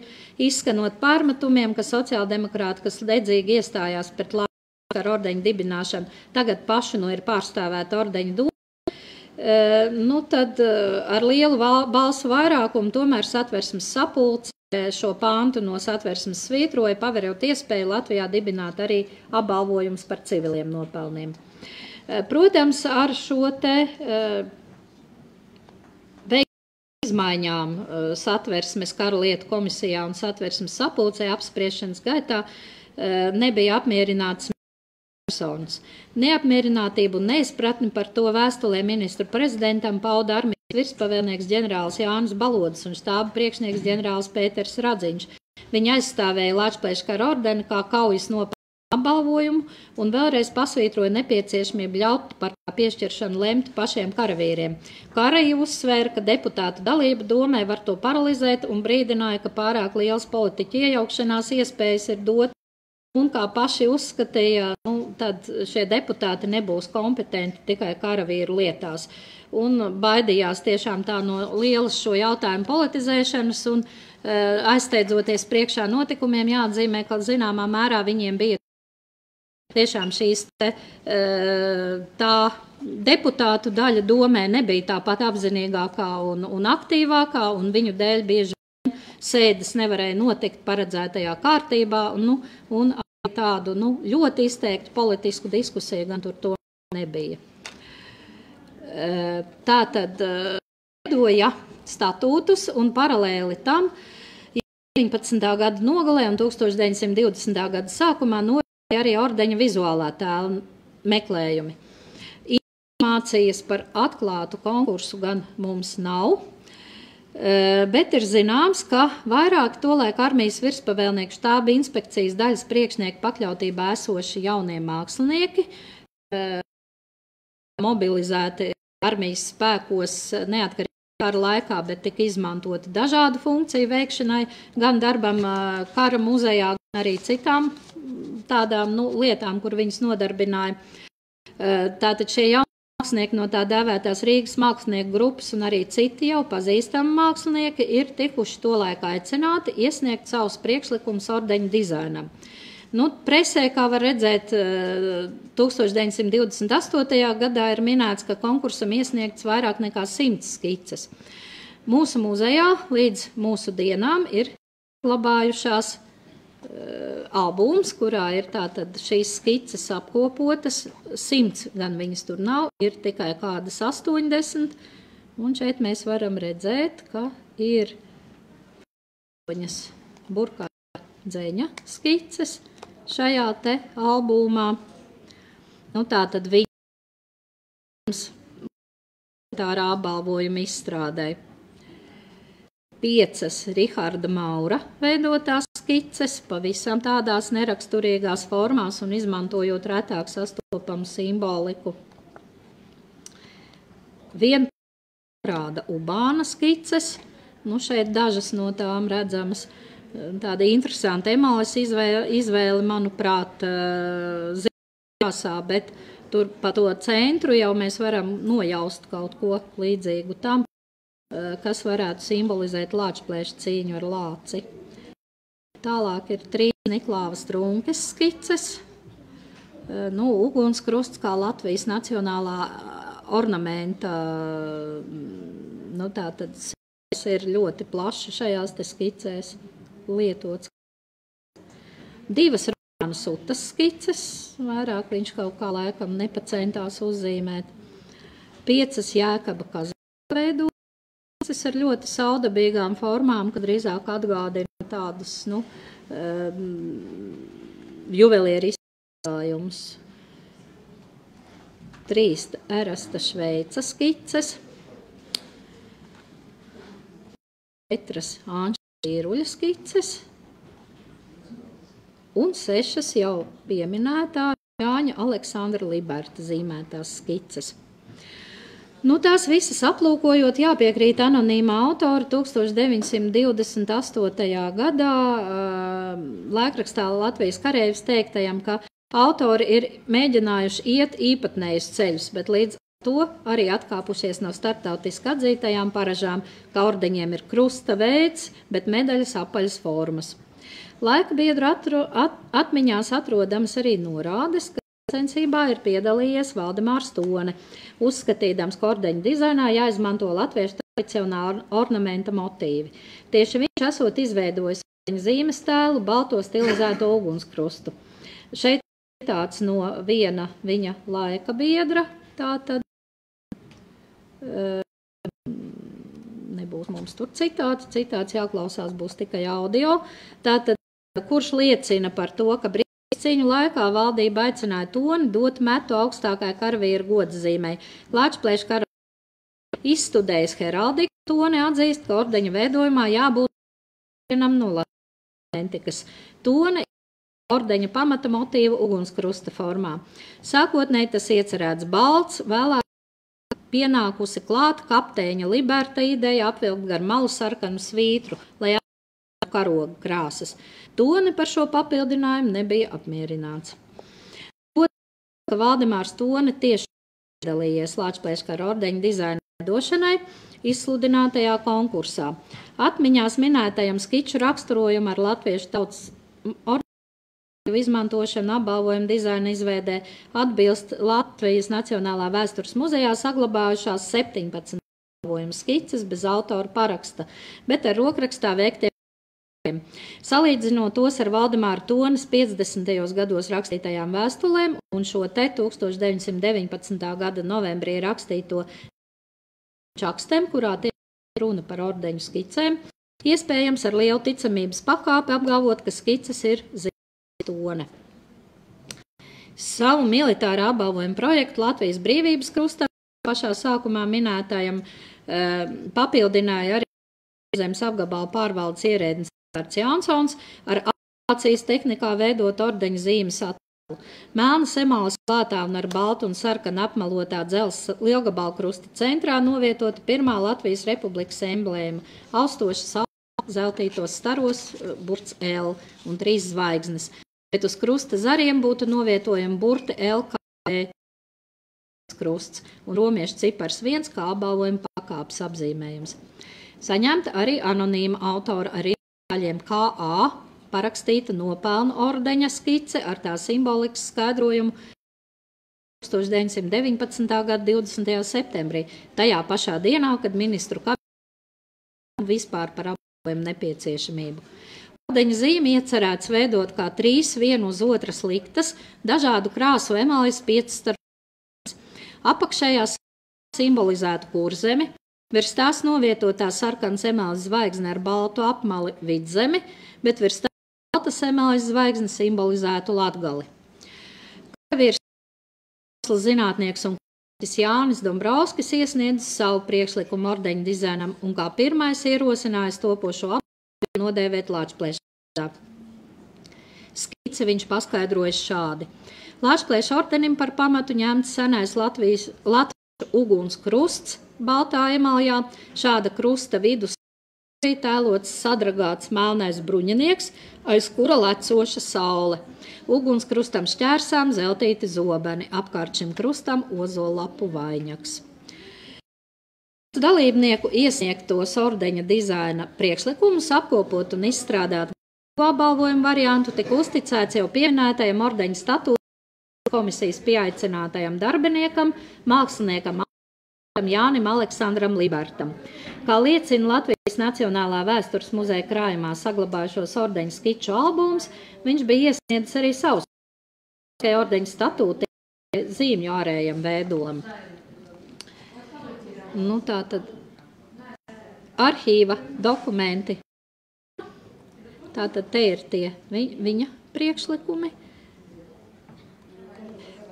izskanot pārmetumiem, ka sociāldemokrāti, kas dedzīgi iestājās pret Lāčplēša ordeņa dibināšanu, tagad paši ir pārstāvēta ordeņa doma. Tad ar lielu balsu vairākumu tomēr Satversmes sapulce šo pantu no Satversmes svītroja, paverot iespēju Latvijā dibināt arī apbalvojumus par civiliem nopelniem. Protams, ar šo te izmaiņām Satversmes karalietu komisijā un Satversmes sapulcē apspriešanas gaitā nebija apmierināts personas. Neapmierinātību un neizpratni par to vēstulē ministru prezidentam pauda armijas virspavēlnieks ģenerālis Jānis Balodis un štāba priekšnieks ģenerālis Pēters Radziņš. Viņi aizstāvēja Lāčplēša ordeni kā kaujas nopelnu apbalvojumu un vēlreiz pasvītroja nepieciešamību ļaut par piešķiršanu lemt pašiem karavīriem. Kā arī uzsvēra, ka deputātu dalība domē var to paralizēt un brīdināja, ka pārāk liels politiķu iejaukšanās iespējas ir dot. Un kā paši uzskatīja, tad šie deputāti nebūs kompetenti tikai karavīru lietās. Un baidījās tiešām tā no lielas šo jautājumu politizēšanas un aizsteidzoties priekšā notikumiem jāatzīmē, ka zināmā mērā viņiem bija tiešām šīs tā deputātu daļa domē nebija tāpat apzinīgākā un aktīvākā, un viņu dēļ bieži sēdes nevarēja notikt paredzētajā kārtībā, un tādu ļoti izteiktu politisku diskusiju gan tur to nebija. Tātad veidoja statūtus un paralēli tam 19. gada nogalē un 1920. gada sākumā arī ordeņa vizuālā tēla meklējumi. Informācijas par atklātu konkursu gan mums nav, bet ir zināms, ka vairāk tolaik armijas virspavēlnieku štāba inspekcijas daļas priekšnieku pakļautībā esoši jaunie mākslinieki, mobilizēti armijas spēkos neatkarīgi kara laikā, bet tika izmantoti dažādu funkciju veikšanai, gan darbam kara muzejā, gan arī citām tādām lietām, kur viņas nodarbināja. Tātad šie jaunie mākslinieki no tā dēvētās Rīgas mākslinieku grupas un arī citi jau pazīstami mākslinieki ir tikuši tolaik aicināti iesniegt savus priekšlikumus ordeņu dizainam. Nu, presē, kā var redzēt, 1928. gadā ir minēts, ka konkursam iesniegts vairāk nekā 100 skices. Mūsu muzejā līdz mūsu dienām ir glabājušās albums, kurā ir tātad šīs skices apkopotas, 100 gan viņas tur nav, ir tikai kādas 80, un šeit mēs varam redzēt, ka ir burkā dzeņa skices šajā te albumā. Nu, tātad viņas tā apbalvojuma izstrādē. 5 Riharda Maura veidotās skices, pavisam tādās neraksturīgās formās un izmantojot retāk sastopamu simboliku. 1 rāda Ubāna skices, nu šeit dažas no tām redzamas. Tāda interesanta emāles izvēle, manuprāt, zināsā, bet tur pa to centru jau mēs varam nojaust kaut ko līdzīgu tam, kas varētu simbolizēt lāčplēša cīņu ar lāci. Tālāk ir 3 Niklāvas Trunkes skices. Nu, ugunskrusts kā Latvijas nacionālā ornamenta, nu tātad ir ļoti plaši šajās te skicēs lietots. 2 Romāna Sutas skices, vairāk viņš kaut kā laikam nepacentās uzzīmēt. 5 Jēkaba Kazaka veidot. Tas ir ļoti saudabīgām formām, kad drīzāk atgādina tādus, nu, juvelieru izstrādājumus. 3 Erasta Šveica skices. 4 Āņša Vīruļa skices. Un 6 jau pieminētā Jāņa Aleksandra Liberta zīmētās skices. Nu, tās visas aplūkojot, jāpiekrīt anonīmā autora 1928. gadā laikrakstā Latvijas kareivs teiktajam, ka autori ir mēģinājuši iet īpatnējus ceļus, bet līdz to arī atkāpušies no starptautiski atzītajām paražām, ka ordeņiem ir krusta veids, bet medaļas apaļas formas. Laika biedru atmiņās atrodams arī norādes, ka sacensībā ir piedalījies Valdemārs Tone, uzskatīdams, ka ordeņu dizainā jāizmanto latviešu tradicionāla ornamenta motīvi. Tieši viņš esot izveidojis zīmes tēlu, balto stilizēto ugunskrustu. Šeit citāts no viena viņa laika biedra, tātad nebūs mums tur citāts jāklausās būs tikai audio, tātad kurš liecina par to, ka cīņu laikā valdība aicināja Toni dot metu augstākai karavīru godzīmei. Lāčplēša karavīrs izstudējis heraldiku, Toni atzīst, ka ordeņa veidojumā jābūt vienam no Latvijas. Toni ordeņa pamata motīvu ugunskrusta formā. Sākotnēji tas iecerēts balts, vēlāk pienākusi klāt kapteiņa Liberta ideja apvilkt gar malu sarkanu svītru, lai karoga krāsas. Toni par šo papildinājumu nebija apmierināts. Ka Valdemārs Tone tieši piedalījies Lāčplēša kara ordeņa dizaina veidošanai izsludinātajā konkursā. Atmiņās minētajam skiču raksturojumu ar latviešu tautas ordeņu izmantošanu apbalvojumu dizaina izveidē atbilst Latvijas Nacionālā vēstures muzejā saglabājušās 17 apbalvojumu skices bez autora paraksta, bet ar rokrakstā veiktiem. Salīdzinot tos ar Valdemāra Tones 50. gados rakstītajām vēstulēm un šo te 1919. gada novembrī rakstīto čakstem, kurā tiek runa par ordeņu skicēm, iespējams ar lielu ticamības pakāpi apgalvot, ka skices ir Tone. Savu militārā apbalvojuma projektu Latvijas brīvības krustā pašā sākumā minētājam papildināja arī zemes apgabalu pārvaldes ierēdnis Jansons ar aplikācijas tehnikā veidot ordeņa zīmes attēlu. Melnas emāles klātā un ar baltu un sarkanu apmalotā dzelzs lielgabalkrusta centrā novietota pirmā Latvijas republikas emblēma – austoša saule zeltītos staros burts L un 3 zvaigznes, bet uz krusta zariem būtu novietojama burti L kā krusts un romiešu cipars 1 kā apbalvojuma pakāpes apzīmējums. Saņemta arī anonīma autora ar daļiem KA parakstīta nopelnu ordeņa skice ar tā simbolikas skaidrojumu 1919. gada 20. septembrī, tajā pašā dienā, kad ministru kabinets vispār par apbalvojumu nepieciešamību. Ordeņa zīme iecerēts veidot kā 3 vienu uz otras liktas, dažādu krāsu emalis 5 starp. Apakšējā simbolizētu kurzemi, virs tās novietotā sarkanas emalis zvaigzne ar baltu apmali vidzemi, bet virs tās baltas emalis zvaigzne simbolizētu Latgali. Karavīrs zinātnieks un kungs Jānis Dombrovskis iesniedz savu priekšlikumu ordeņa dizainam un kā pirmais ierosinājis topošo apbalvojumu nodēvēt Lāčplēša. Skici viņš paskaidrojas šādi. Lāčplēša ordenim par pamatu ņemts senais Latvijas uguns krusts baltā emaljā, šāda krusta vidus tēlots sadragāts melnais bruņinieks, aiz kura lecoša saule. Ugunskrustam šķērsām zeltīti zobeni, apkārt šim krustam ozolapu vainags. Dalībnieku iesniegtos ordeņa dizaina priekšlikumus apkopot un izstrādāt apbalvojumu variantu tika uzticēts jau pieminētajam ordeņa statūta komisijas pieaicinātajam darbiniekam, māksliniekam Jānim Aleksandram Libertam. Kā liecina Latvijas Nacionālā vēstures muzeja krājumā saglabājušos ordeņa skiču albums, viņš bija iesniedzis arī savus ordeņa statūti zīmju ārējam veidolam. Nu, tā tad arhīva dokumenti. Tātad te ir tie viņa priekšlikumi.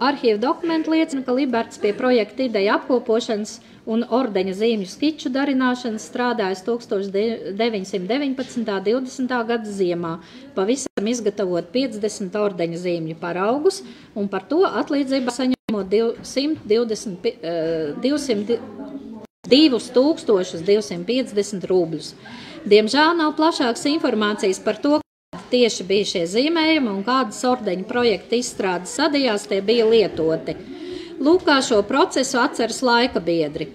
Arhīva dokumenti liecina, ka Liberts pie projekta ideja apkopošanas un ordeņa zīmju skiču darināšanas strādājis 1919. 20. gada ziemā, pavisam izgatavot 50 ordeņa zīmju paraugus un par to atlīdzībā saņemot 2250 rubļus. Diemžēl nav plašākas informācijas par to, tieši bija šie zīmējumi un kādas ordeņa projekta izstrādes sadījās tie bija lietoti. Lūk, kā šo procesu atceras laika biedri.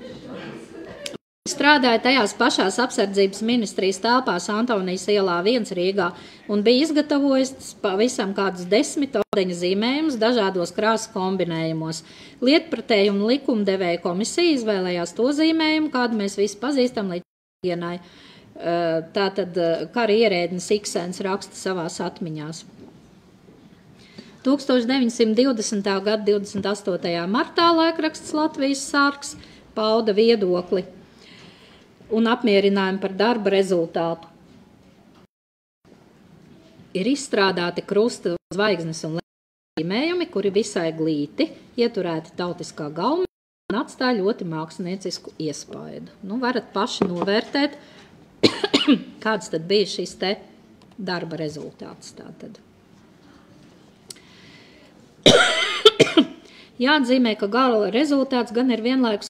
Strādāja tajās pašās apsardzības ministrijas telpās Antonijas ielā 1 Rīgā un bija izgatavojis pavisam kādus 10 ordeņa zīmējumus dažādos krāsu kombinējumos. Lietpratēju un likumdevēja komisija izvēlējās to zīmējumu, kādu mēs visi pazīstam līdz dienai. Tātad kara ierēdnis Iksens raksta savās atmiņās. 1920. gada 28. martā laikraksts Latvijas Sargs pauda viedokli un apmierinājumu par darba rezultātu. Ir izstrādāti krusta zvaigznes un zīmējumi, kuri visai glīti, ieturēti tautiskā gaumē un atstāja ļoti māksliniecisku iespaidu. Nu, varat paši novērtēt, kāds tad bija šis te darba rezultāts. Tātad. Jāatzīmē, ka gala rezultāts gan ir vienlaikus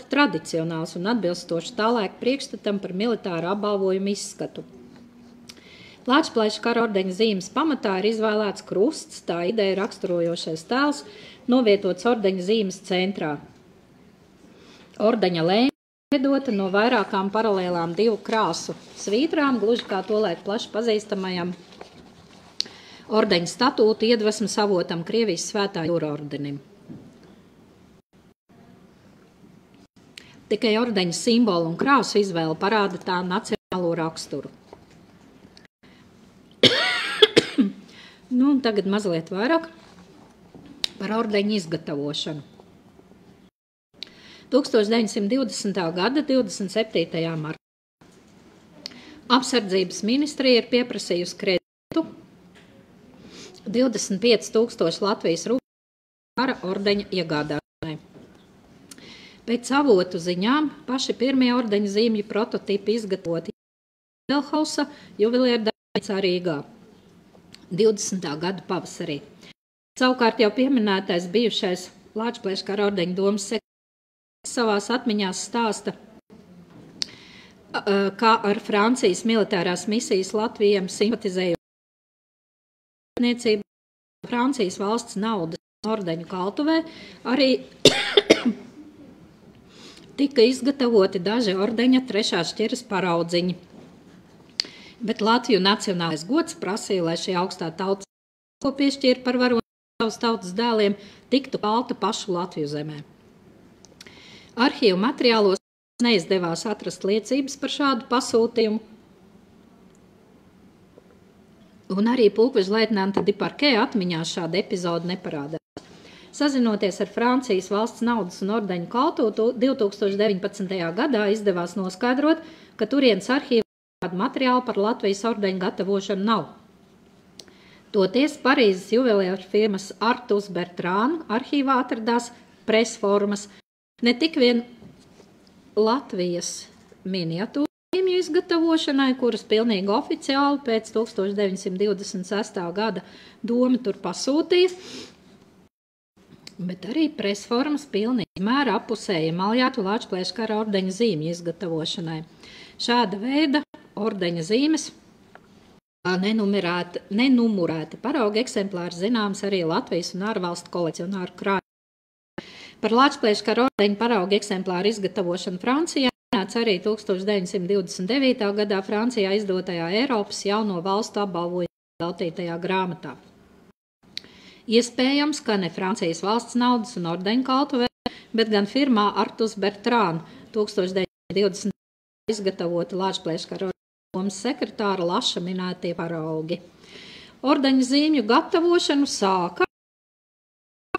tradicionāls un atbilstoši tā laika priekšstatam par militāru apbalvojumu izskatu. Lāčplēša kara ordeņa zīmes pamatā ir izvēlēts krusts, tā ideja raksturojošais tēls, novietots ordeņa zīmes centrā. Ordeņa lēma veidota no vairākām paralēlām 2 krāsu svītrām, gluži kā tolaik plaši pazīstamajam ordeņa statūtu iedvesmas avotam Krievijas Svētā jūra ordenim. Tikai ordeņa simbolu un krāsu izvēle parāda tā nacionālo raksturu. Nu, un tagad mazliet vairāk par ordeņa izgatavošanu. 1920. gada 27. martā apsardzības ministrija ir pieprasījusi kreditu 25,000 Latvijas rubļu kara ordeņa iegādāšanai. Pēc avotu ziņām paši pirmie ordeņa zīmju prototipi izgatavoti Delhausa juvelierdarbnīcā Rīgā 20. gada pavasarī. Savukārt jau pieminētais bijušais Lāčplēša kara ordeņa domas sekretārs savās atmiņās stāsta, kā ar Francijas militārās misijas Latvijiem simpatizēju Francijas valsts naudas ordeņu kaltuvē arī tika izgatavoti daži ordeņa 3. šķiras paraudziņi. Bet Latviju nacionālais gods prasīja, lai šī augstā tautas, ko piešķīra par varoni savas tautas dēliem, tiktu kalta pašu Latviju zemē. Arhīvu materiālos neizdevās atrast liecības par šādu pasūtījumu, un arī pulkveža leitnanta Diparkē atmiņā šāda epizoda neparādās. Sazinoties ar Francijas valsts naudas un ordeņu kaltu, 2019. gadā izdevās noskaidrot, ka turienes arhīvā kādu materiālu par Latvijas ordeņu gatavošanu nav. Toties Parīzes juvelieru firmas Artus Bertrānu arhīvā atradās presformas, ne tik vien Latvijas miniatūru zīmju izgatavošanai, kuras pilnīgi oficiāli pēc 1926. gada doma tur pasūtīja, bet arī presformas pilnīgi mēra apusēja maljātu Lāčplēša kara ordeņa zīmju izgatavošanai. Šāda veida ordeņa zīmes nenumurēti parauga eksemplāri zināms arī Latvijas un ārvalstu kolekcionāru krājumā. Par Lāčplēša kara ordeņa parauga eksemplāru izgatavošanu Francijā runāts arī 1929. gadā Francijā izdotajā Eiropas jauno valstu apbalvojumu veltītajā grāmatā. Iespējams, ka ne Francijas valsts naudas un ordeņu kaltuvē, bet gan firmā Artus Bertrānu 1920. izgatavota Lāčplēša kara domas sekretāra Laša minētie paraugi. Ordeņu zīmju gatavošanu sāka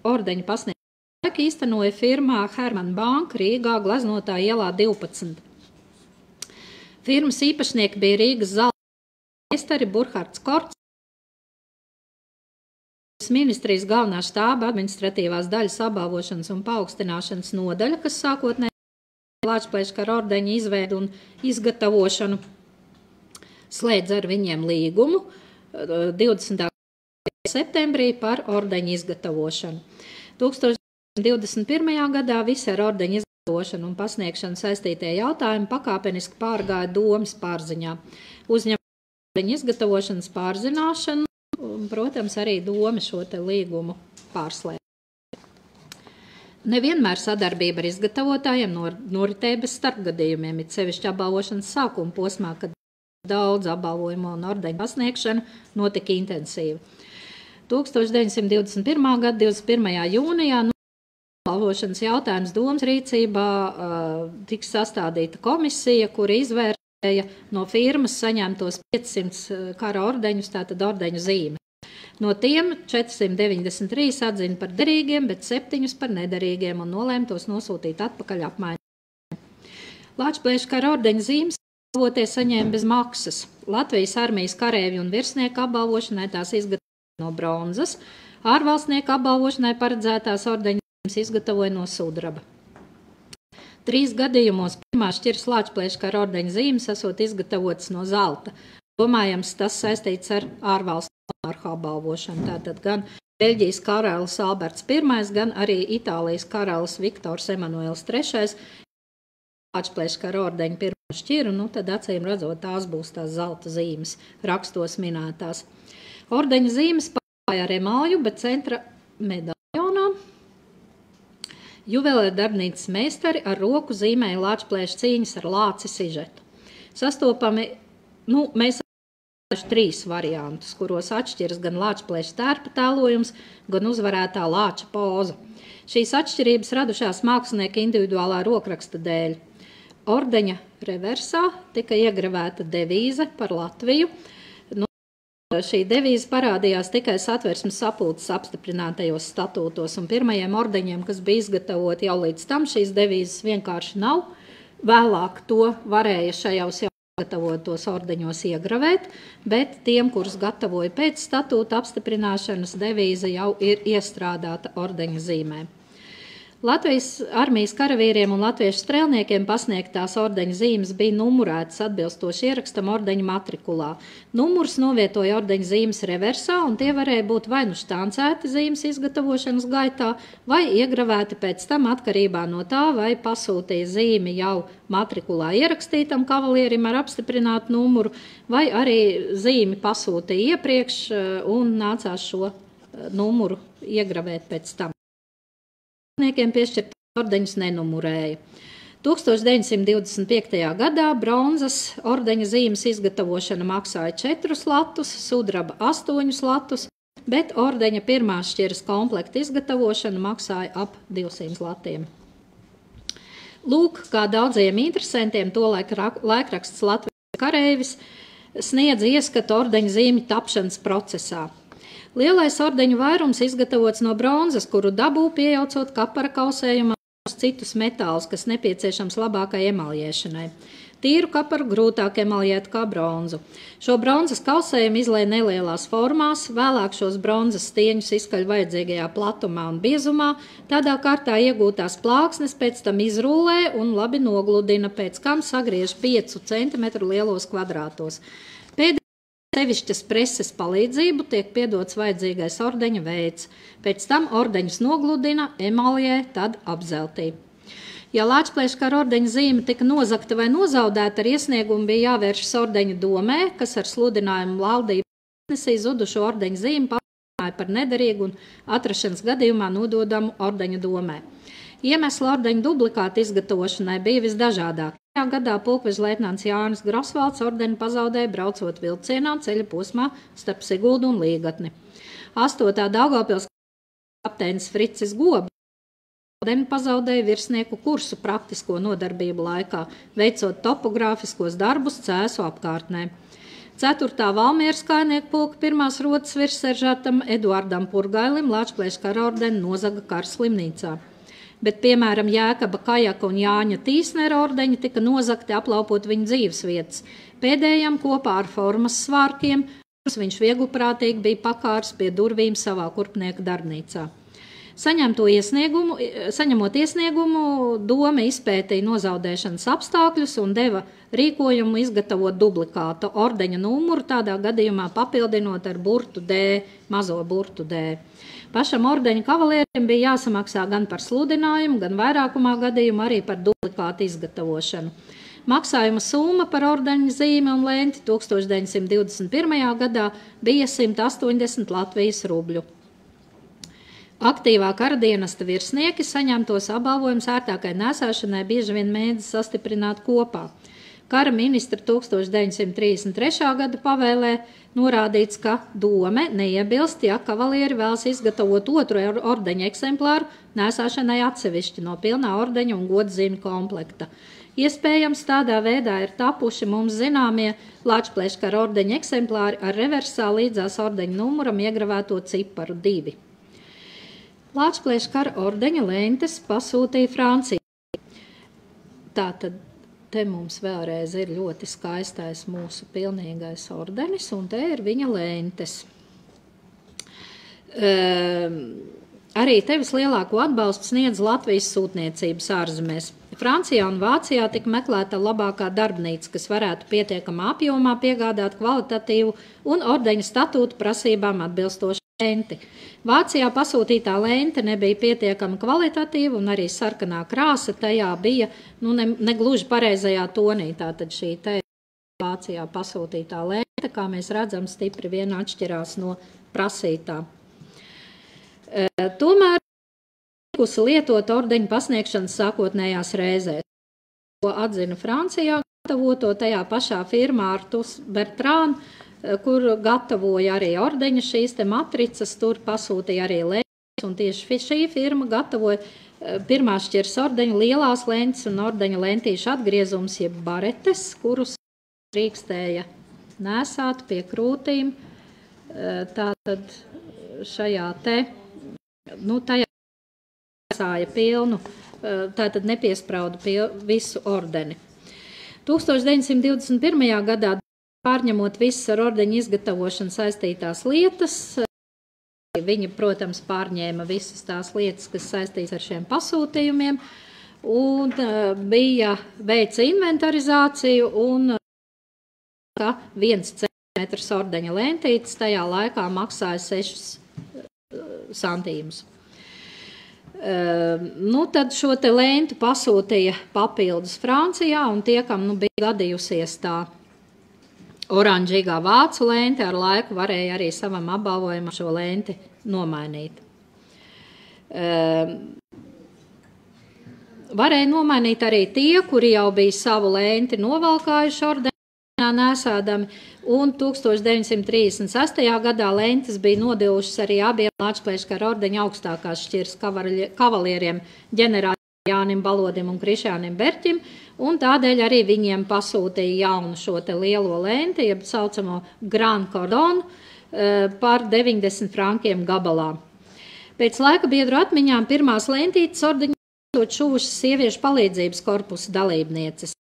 ordeņu pasniegšanas īstenoja firmā Hermann Bank Rīgā Glaznotā ielā 12. Firmas īpašnieki bija Rīgas zāles meistari Burhards Korts, ministrijas galvenā štāba administratīvās daļas apbalvošanas un paaugstināšanas nodaļa, kas sākotnēji Lāčplēša kara ordeņa izveidu un izgatavošanu slēdz ar viņiem līgumu 20. septembrī par ordeņa izgatavošanu. 2021. gadā visi ar ordeņa izgatavošanu un pasniegšanu saistītie jautājumi pakāpeniski pārgāja domas pārziņā. Uzņem ordeņa izgatavošanas pārzināšanu, un, protams, arī doma šo te līgumu pārslēdz. Nevienmēr sadarbība ar izgatavotājiem noritēja bez starpgadījumiem, it sevišķi apbalvošanas sākuma posmā, kad daudz apbalvojumu un ordeņu pasniegšana notika intensīvi. 1921. gada 21. jūnijā apbalvošanas jautājums domas rīcībā tiks sastādīta komisija, kura izvērtēja no firmas saņemtos 500 kara ordeņus, tātad ordeņu zīmi. No tiem 493 atzina par derīgiem, bet 7 par nederīgiem un nolēma tos nosūtīt atpakaļ apmaiņā. Lāčplēša kara ordeņa zīmes apbalvoties saņēma bez maksas. Latvijas armijas karēvi un virsnieku apbalvošanai tās izgatavoja no bronzas, ārvalstnieku apbalvošanai paredzētās ordeņa zīmes izgatavoja no sudraba. 3 gadījumos pirmā šķiras Lāčplēša kara ordeņa zīmes esot izgatavotas no zelta. Domājams, tas saistīts ar ārvalstu monarhu apbalvošanu. Tātad gan Beļģijas karalis Alberts I, gan arī Itālijas karalis Viktors Emanuēls III Lāčplēša kara ordeņa pirmo šķiru, tad acīm redzot, tās būs tās zelta zīmes, rakstos minētās. Ordeņa zīmes pārklāja ar emalju, bet centra medaljonā juvelieru darbnīcas meistari ar roku zīmēja Lāčplēša cīņas ar lāci sižetu. Sastopami, mēs 3 variantus, kuros atšķiras gan Lāčplēša tērpa tēlojums, gan uzvarētā lāča poza. Šīs atšķirības radušās mākslinieka individuālā rokraksta dēļ. Ordeņa reversā tika iegravēta devīze par Latviju. Šī devīze parādījās tikai Satversmes sapulces apstiprinātajos statūtos, un pirmajiem ordeņiem, kas bija izgatavoti jau līdz tam, šīs devīzes vienkārši nav. Vēlāk to varēja šajos jau gatavotos ordeņos iegravēt, bet tiem, kurus gatavoja pēc statūta apstiprināšanas, devīze jau ir iestrādāta ordeņa zīmē. Latvijas armijas karavīriem un latviešu strēlniekiem pasniegtās ordeņa zīmes bija numurētas atbilstoši ierakstam ordeņa matrikulā. Numurs novietoja ordeņa zīmes reversā, un tie varēja būt vai nu štancēti zīmes izgatavošanas gaitā, vai iegravēti pēc tam atkarībā no tā, vai pasūtīja zīmi jau matrikulā ierakstītam kavalierim ar apstiprinātu numuru, vai arī zīmi pasūtīja iepriekš un nācās šo numuru iegravēt pēc tam. Piešķirt ordeņus nenumurēja. 1925. gadā bronzas ordeņa zīmes izgatavošana maksāja 4 latus, sudraba 8 latus, bet ordeņa pirmās šķiras komplekta izgatavošana maksāja ap 200 latiem. Lūk, kā daudziem interesantiem tolaik laikraksts Latvijas kareivis sniedz ieskatu ordeņa zīmju tapšanas procesā. Lielais ordeņu vairums izgatavots no bronzas, kuru dabū pieejaucot kapara kausējumā uz citus metālus, kas nepieciešams labākai emaljēšanai. Tīru kaparu grūtāk emaljēt kā bronzu. Šo bronzas kausējumu izlej nelielās formās, vēlāk šos bronzas stieņus izkaļ vajadzīgajā platumā un biezumā, tādā kārtā iegūtās plāksnes pēc tam izrūlē un labi nogludina, pēc kam sagriež 5 cm lielos kvadrātos. Sevišķas preses palīdzību tiek piedots vajadzīgais ordeņa veids. Pēc tam ordeņus nogludina, emaljē, tad apzeltī. Ja Lāčplēškara ordeņa zīme tika nozagta vai nozaudēta, ar iesniegumu bija jāvēršas ordeņa domē, kas ar sludinājumu valdību nesī zudušo ordeņa zīmi pasludināja par nederīgu un atrašanas gadījumā nododamu ordeņa domē. Iemesli ordeņa dublikāta izgatavošanai bija visdažādāk. Tajā gadā pulkveža leitnants Jānis Grosvalds ordeni pazaudēja braucot vilcienā ceļa posmā starp Siguldu un Līgatni. 8. Daugavpils kapteinis Fricis Goba ordeni pazaudēja virsnieku kursu praktisko nodarbību laikā, veicot topogrāfiskos darbus Cēsu apkārtnē. 4. Valmieras kājnieku pulka 1. rotas virsseržantam Eduardam Purgailim Lāčplēškara ordeni nozaga kara slimnīcā. Bet, piemēram, Jēkaba Kajaka un Jāņa Tīsnera ordeņi tika nozagti aplaupot viņu dzīvesvietas. Pēdējam kopā ar formas svārkiem, kurus viņš viegliprātīgi bija pakārs pie durvīm savā kurpnieka darbnīcā. Saņemot iesniegumu, doma izpētīja nozaudēšanas apstākļus un deva rīkojumu izgatavot dublikātu ordeņa numuru, tādā gadījumā papildinot ar burtu D, mazo burtu D. Pašam ordeņa kavalierim bija jāsamaksā gan par sludinājumu, gan vairākumā gadījumu arī par dublikātu izgatavošanu. Maksājuma summa par ordeņa zīmi un lenti 1921. gadā bija 180 Latvijas rubļu. Aktīvā karadienesta virsnieki saņemtos apbalvojumus ērtākai nesāšanai bieži vien mēdz sastiprināt kopā. Kara ministra 1933. gada pavēlē norādīts, ka dome neiebilst, ja kavalieri vēlas izgatavot otru ordeņa eksemplāru nesāšanai atsevišķi no pilnā ordeņa un godzīmju komplekta. Iespējams, tādā veidā ir tapuši mums zināmie Lāčplēškara ordeņa eksemplāri ar reversā līdzās ordeņa numuram iegravēto ciparu 2. Lāčplēškara ordeņa lentes pasūtīja Francija. Tātad te mums vēlreiz ir ļoti skaistais mūsu pilnīgais ordenis, un te ir viņa lentes. Arī te vislielāko atbalstu sniedz Latvijas sūtniecības ārzemēs. Francijā un Vācijā tika meklēta labākā darbnīca, kas varētu pietiekamā apjomā piegādāt kvalitatīvu un ordeņa statūtu prasībām atbilstošu lenti. Vācijā pasūtītā lente nebija pietiekama kvalitatīva un arī sarkanā krāsa tajā bija negluži pareizajā tonī. Tātad šī te Vācijā pasūtītā lente, kā mēs redzam, stipri vien atšķirās no prasītā. Tomēr tikusi lietot ordeņu pasniegšanas sākotnējās reizēs. To atzina Francijā gatavoto tajā pašā firmā Artus Bertrand, kur gatavoja arī ordeņa šīs te matricas, tur pasūtīja arī lentes, un tieši šī firma gatavoja pirmās šķiras ordeņa lielās lentes un ordeņa lentīšu atgriezums, jeb baretes, kurus drīkstēja nesāt pie krūtīm. Tātad šajā te, tajā nesāja pilnu, tātad nepiesprauda visu ordeni. 1921. gadā pārņemot visas ar ordeņa izgatavošanu saistītās lietas, viņi, protams, pārņēma visas tās lietas, kas saistīts ar šiem pasūtījumiem, un bija veica inventarizāciju, un ka 1 centimetrs ordeņa lentītes tajā laikā maksāja 6 santīmus. Tad šo te lentu pasūtīja papildus Francijā, un tie, kam bija gadījusies tā oranžīgā vācu lente, ar laiku varēja arī savam apbalvojumam šo lenti nomainīt. Varēja nomainīt arī tie, kuri jau bija savu lenti novalkājuši ordenā nēsādami, un 1936. gadā lentes bija nodevušas arī abiem Lāčplēša kara ordeņa augstākās šķiras kavalieriem ģenerāļiem Jānim Balodim un Krišjānim Berķim, un tādēļ arī viņiem pasūtīja jaunu šo te lielo lenti, jeb saucamo Grand Cordon, par 90 frankiem gabalā. Pēc laika biedru atmiņām pirmās lentītes ordeņa šuvušas sieviešu palīdzības korpusa dalībnieces.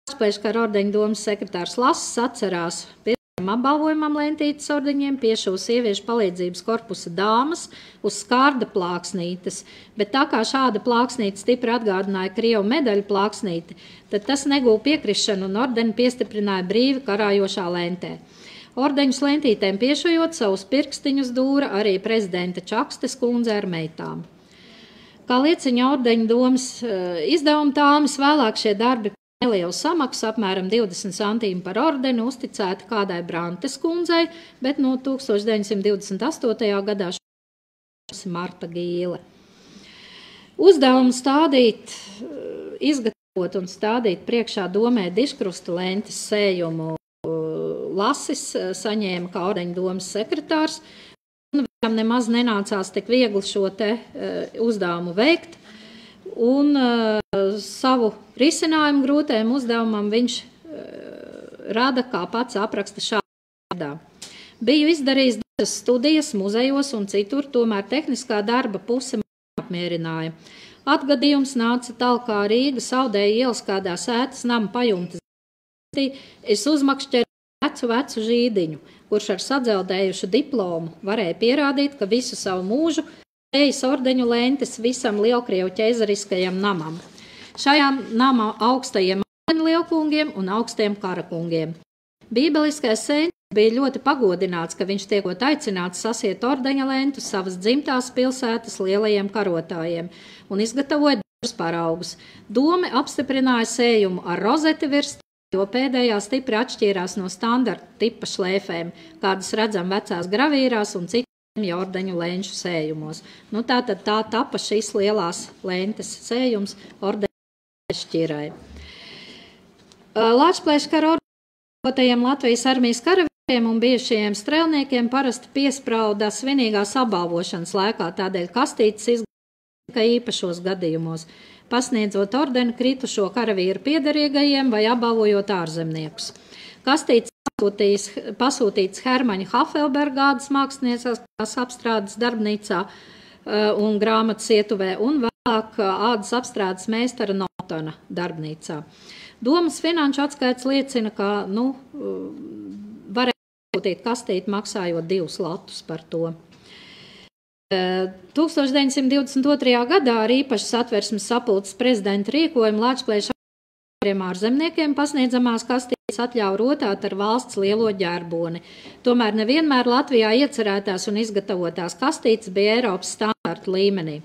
Lāčplēša kara ordeņa domas sekretārs Lass atcerās pirmajam apbalvojumam lentītes ordeņiem piešuva sieviešu palīdzības korpusa dāmas uz skārda plāksnītes, bet tā kā šāda plāksnīte stipri atgādināja Krievu medaļu plāksnīti, tad tas negūva piekrišanu un ordeni piestiprināja brīvi karājošā lentē. Ordeņus lentītēm piešujot savus pirkstiņus dūra arī prezidenta Čakstes kundze ar meitām. Kā liecina ordeņa domas izdevuma tāmes, vēlāk šie darbi nelielu samaksu, apmēram 20 centīmu par ordeni, uzticēti kādai Brantes kundzei, bet no 1928. gadā Marta Gīle. Uzdevumu stādīt, izgatavot un stādīt priekšā domē diškrusta lentes sējumu Lasis saņēma kā ordeņa domas sekretārs, un viņam nemaz nenācās tik viegli šo te uzdevumu veikt, un savu risinājumu grūtajam uzdevumam viņš rada, kā pats apraksta šādā. Biju izdarījis dažas studijas muzejos un citur, tomēr tehniskā darba puse man apmierināja. Atgadījums nāca talkā Rīga Saudēja ielas kādā sētas nama pajumtes. Es uzmakšķēju vecu žīdiņu, kurš ar sadzeldējušu diplomu varēja pierādīt, ka visu savu mūžu ejas ordeņu lentes visam Lielkrievu ķeizariskajam namam. Šajām nama augstajiem lielkungiem un augstiem karakungiem. Bībeliskais sēņš bija ļoti pagodināts, ka viņš tiekot aicināts sasiet ordeņa lentu savas dzimtās pilsētas lielajiem karotājiem un izgatavoja dažus paraugus. Dome apstiprināja sējumu ar rozeti virs, jo pēdējā stipri atšķīrās no standarta tipa šlēfēm, kādas redzam vecās gravīrās un citu ordeņu lenču sējumos. Nu, tā tapa šīs lielās lentes sējums ordeņu šķirai. Lāčplēša kara ordeņotajiem Latvijas armijas karavīriem un bijušajiem strēlniekiem parasti piesprauda svinīgās apbalvošanas laikā, tādēļ kastītes izglīta tikai īpašos gadījumos, pasniedzot ordeni kritušo karavīru piederīgajiem vai apbalvojot ārzemniekus. Kastītes pasūtīts Hermaņa Hafelbergādas mākslinieckās apstrādes darbnīcā un grāmatas ietuvē un vēlāk ādas apstrādes meistara Notona darbnīcā. Domas finanšu atskaits liecina, ka varēja pasūtīt kastīti maksājot 2 latus par to. 1922. gadā ar īpašas atversmes sapulces prezidenta rīkojumu Lāčplēša ārzemniekiem pasniedzamās kastītes atļauj rotāt ar valsts lielo ģerboni. Tomēr nevienmēr Latvijā iecerētās un izgatavotās kastītes bija Eiropas standarta līmenī.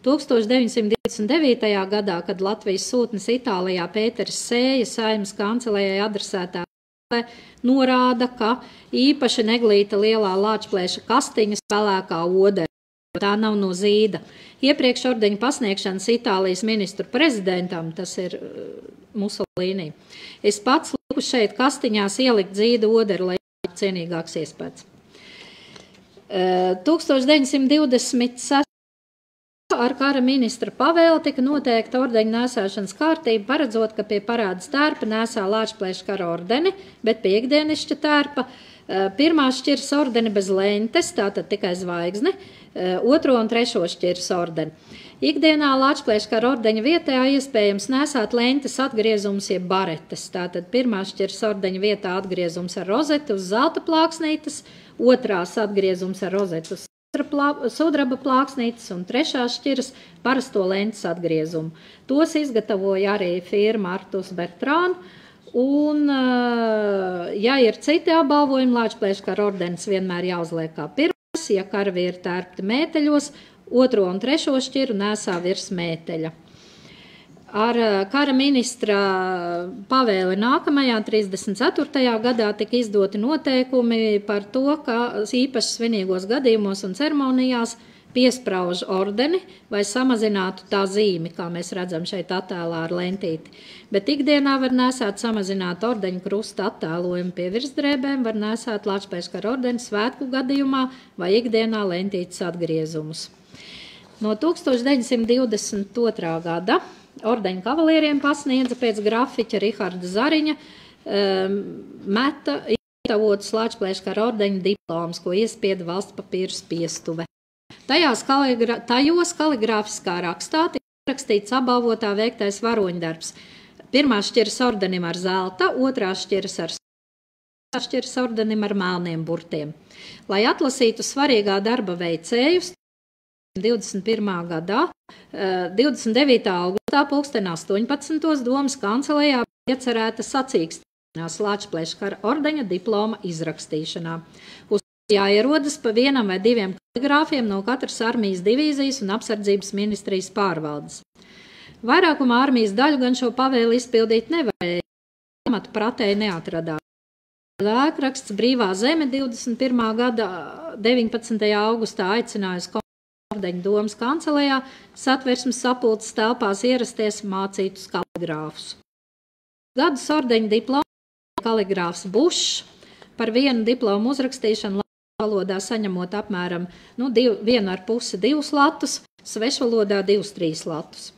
1929. gadā, kad Latvijas sūtnis Itālijā Pēteris Sēja Saeimas kancelējai adresētā norāda, ka īpaši neglīta lielā Lāčplēša kastiņa spēlēkā odera. Tā nav no zīda. Iepriekš ordeņa pasniegšanas Itālijas ministru prezidentam, tas ir Musolīni. Es pats liku šeit kastiņās ielikt zīda oderu, lai cienīgāks iespējas. 1926. ar kara ministra pavēli tika noteikta ordeņa nēsāšanas kārtība, paredzot, ka pie parādas tērpa nēsā Lāčplēša kara ordeni, bet pie ikdienišķa tērpa pirmā šķiras ordeni bez lentes, tātad tikai zvaigzni, 2. un 3. šķiras ordeni. Ikdienā Lāčplēša kara ordeņa vietā iespējams nēsāt lentes atgriezums jeb baretes. Tātad pirmā šķiras ordeņa vietā atgriezums ar rozeti uz zelta plāksnītes, 2. atgriezums ar rozeti uz sudraba plāksnītes un 3. šķiras parasto lentes atgriezumu. Tos izgatavoja arī firma Artus Bertrānu. Un, ja ir citi apbalvojumi, Lāčplēša kara ordenis vienmēr jāuzliek kā pirmais, ja karavīri tērpti mēteļos, 2. un 3. šķiru nēsā virs mēteļa. Ar kara ministra pavēli nākamajā 34. gadā tika izdoti noteikumi par to, ka īpaši svinīgos gadījumos un ceremonijās piesprauž ordeni vai samazinātu tā zīmi, kā mēs redzam šeit attēlā ar lentīti. Bet ikdienā var nesāt samazināt ordeņu krusta attēlojumu pie virsdrēbēm, var nesāt Lačplēškara ordeni svētku gadījumā vai ikdienā lentītes atgriezumus. No 1922. gada ordeņu kavalieriem pasniedza pēc grafiķa Riharda Zariņa meta ietavotus Lačplēškara ordeņu diplomus, ko iespieda valsts papīru spiestuve. Tajos kaligrāfiskā rakstā tika rakstīts apbalvotā veiktais varoņdarbs. Pirmā šķiras ordenim ar zelta, otrā šķiras ordenim ar melniem burtiem. Lai atlasītu svarīgā darba veicējus, 21. gadā, 29. augustā, pulksten 18. Domas kancelejā iecerēta sacīkstināšanās Lačplēškara ordeņa diploma izrakstīšanā. Uz jāierodas pa vienam vai diviem kaligrāfiem no katras armijas divīzijas un apsardzības ministrijas pārvaldes. Vairākuma armijas daļu gan šo pavēli izpildīt nevarēja, amata pratēji neatradās. Lēkraksts Brīvā zeme 21. gada 19. augustā aicinājusi ordeņu domas kancelejā satversmes sapulces telpās ierasties mācītus kaligrāfus. Gadus ordeņu diplomu kaligrāfs Bušs par vienu diplomu uzrakstīšanu valodā saņemot apmēram 1,5–2 latus, svešvalodā 2–3 latus.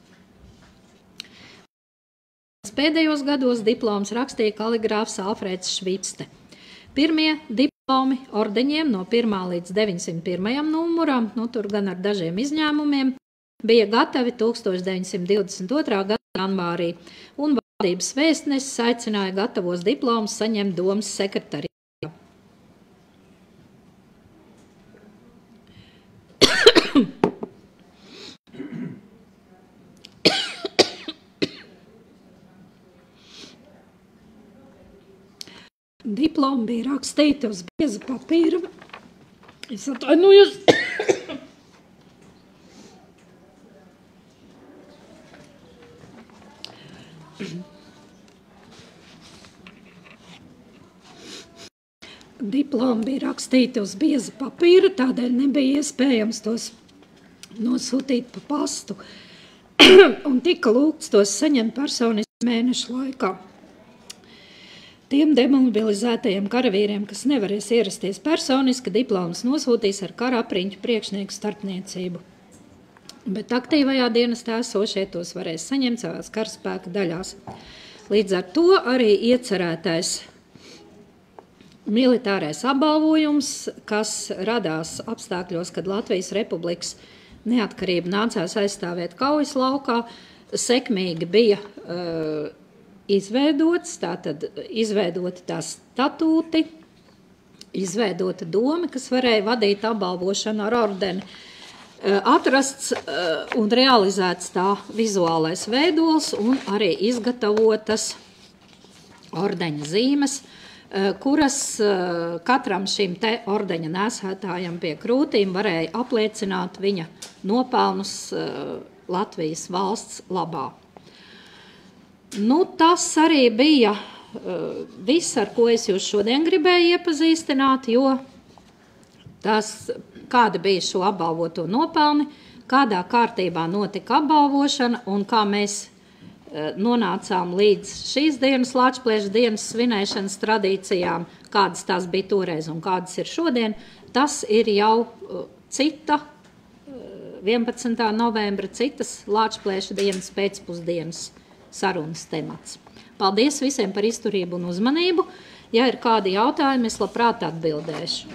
Pēdējos gados diploms rakstīja kaligrāfs Alfrēds Švipste. Pirmie diplomi ordeņiem no 1. līdz 901. numuram, tur gan ar dažiem izņēmumiem, bija gatavi 1922. gada janvārī, un valdības vēstnesis aicināja gatavos diplomus saņemt domas sekretariātā. Diplomi bija rakstīti uz bieza papīra. Es atvainojos. Diplomi bija rakstīti uz bieza papīra, tādēļ nebija iespējams tos nosūtīt pa pastu. Un tika lūgts tos saņemt personiski mēnešu laikā. Tiem demobilizētajiem karavīriem, kas nevarēs ierasties personiski, diplomas nosūtīs ar kara apriņķu priekšnieku starpniecību. Bet aktīvajā dienestā esošie tos varēs saņemt savās karaspēka daļās. Līdz ar to arī iecerētais militārais apbalvojums, kas radās apstākļos, kad Latvijas Republikas neatkarība nācās aizstāvēt kaujas laukā, sekmīgi bija izveidots, tātad izveidoti tās statūti, izveidota doma, kas varēja vadīt apbalvošanu ar ordeni, atrasts un realizēts tā vizuālais veidols un arī izgatavotas ordeņa zīmes, kuras katram šim te ordeņa nesētājam pie krūtīm varēja apliecināt viņa nopelnus Latvijas valsts labā. Tas arī bija viss, ar ko es jūs šodien gribēju iepazīstināt, jo kāda bija šo apbalvoto nopelni, kādā kārtībā notika apbalvošana un kā mēs nonācām līdz šīs dienas Lačplēša dienas svinēšanas tradīcijām, kādas tās bija toreiz un kādas ir šodien, tas ir jau cita 11. novembra citas Lačplēša dienas pēcpusdienas sarunas temats. Paldies visiem par izturību un uzmanību. Ja ir kādi jautājumi, es labprāt atbildēšu.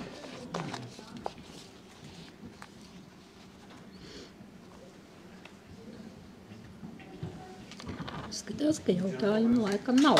Skatās, ka jautājumu laikam nav.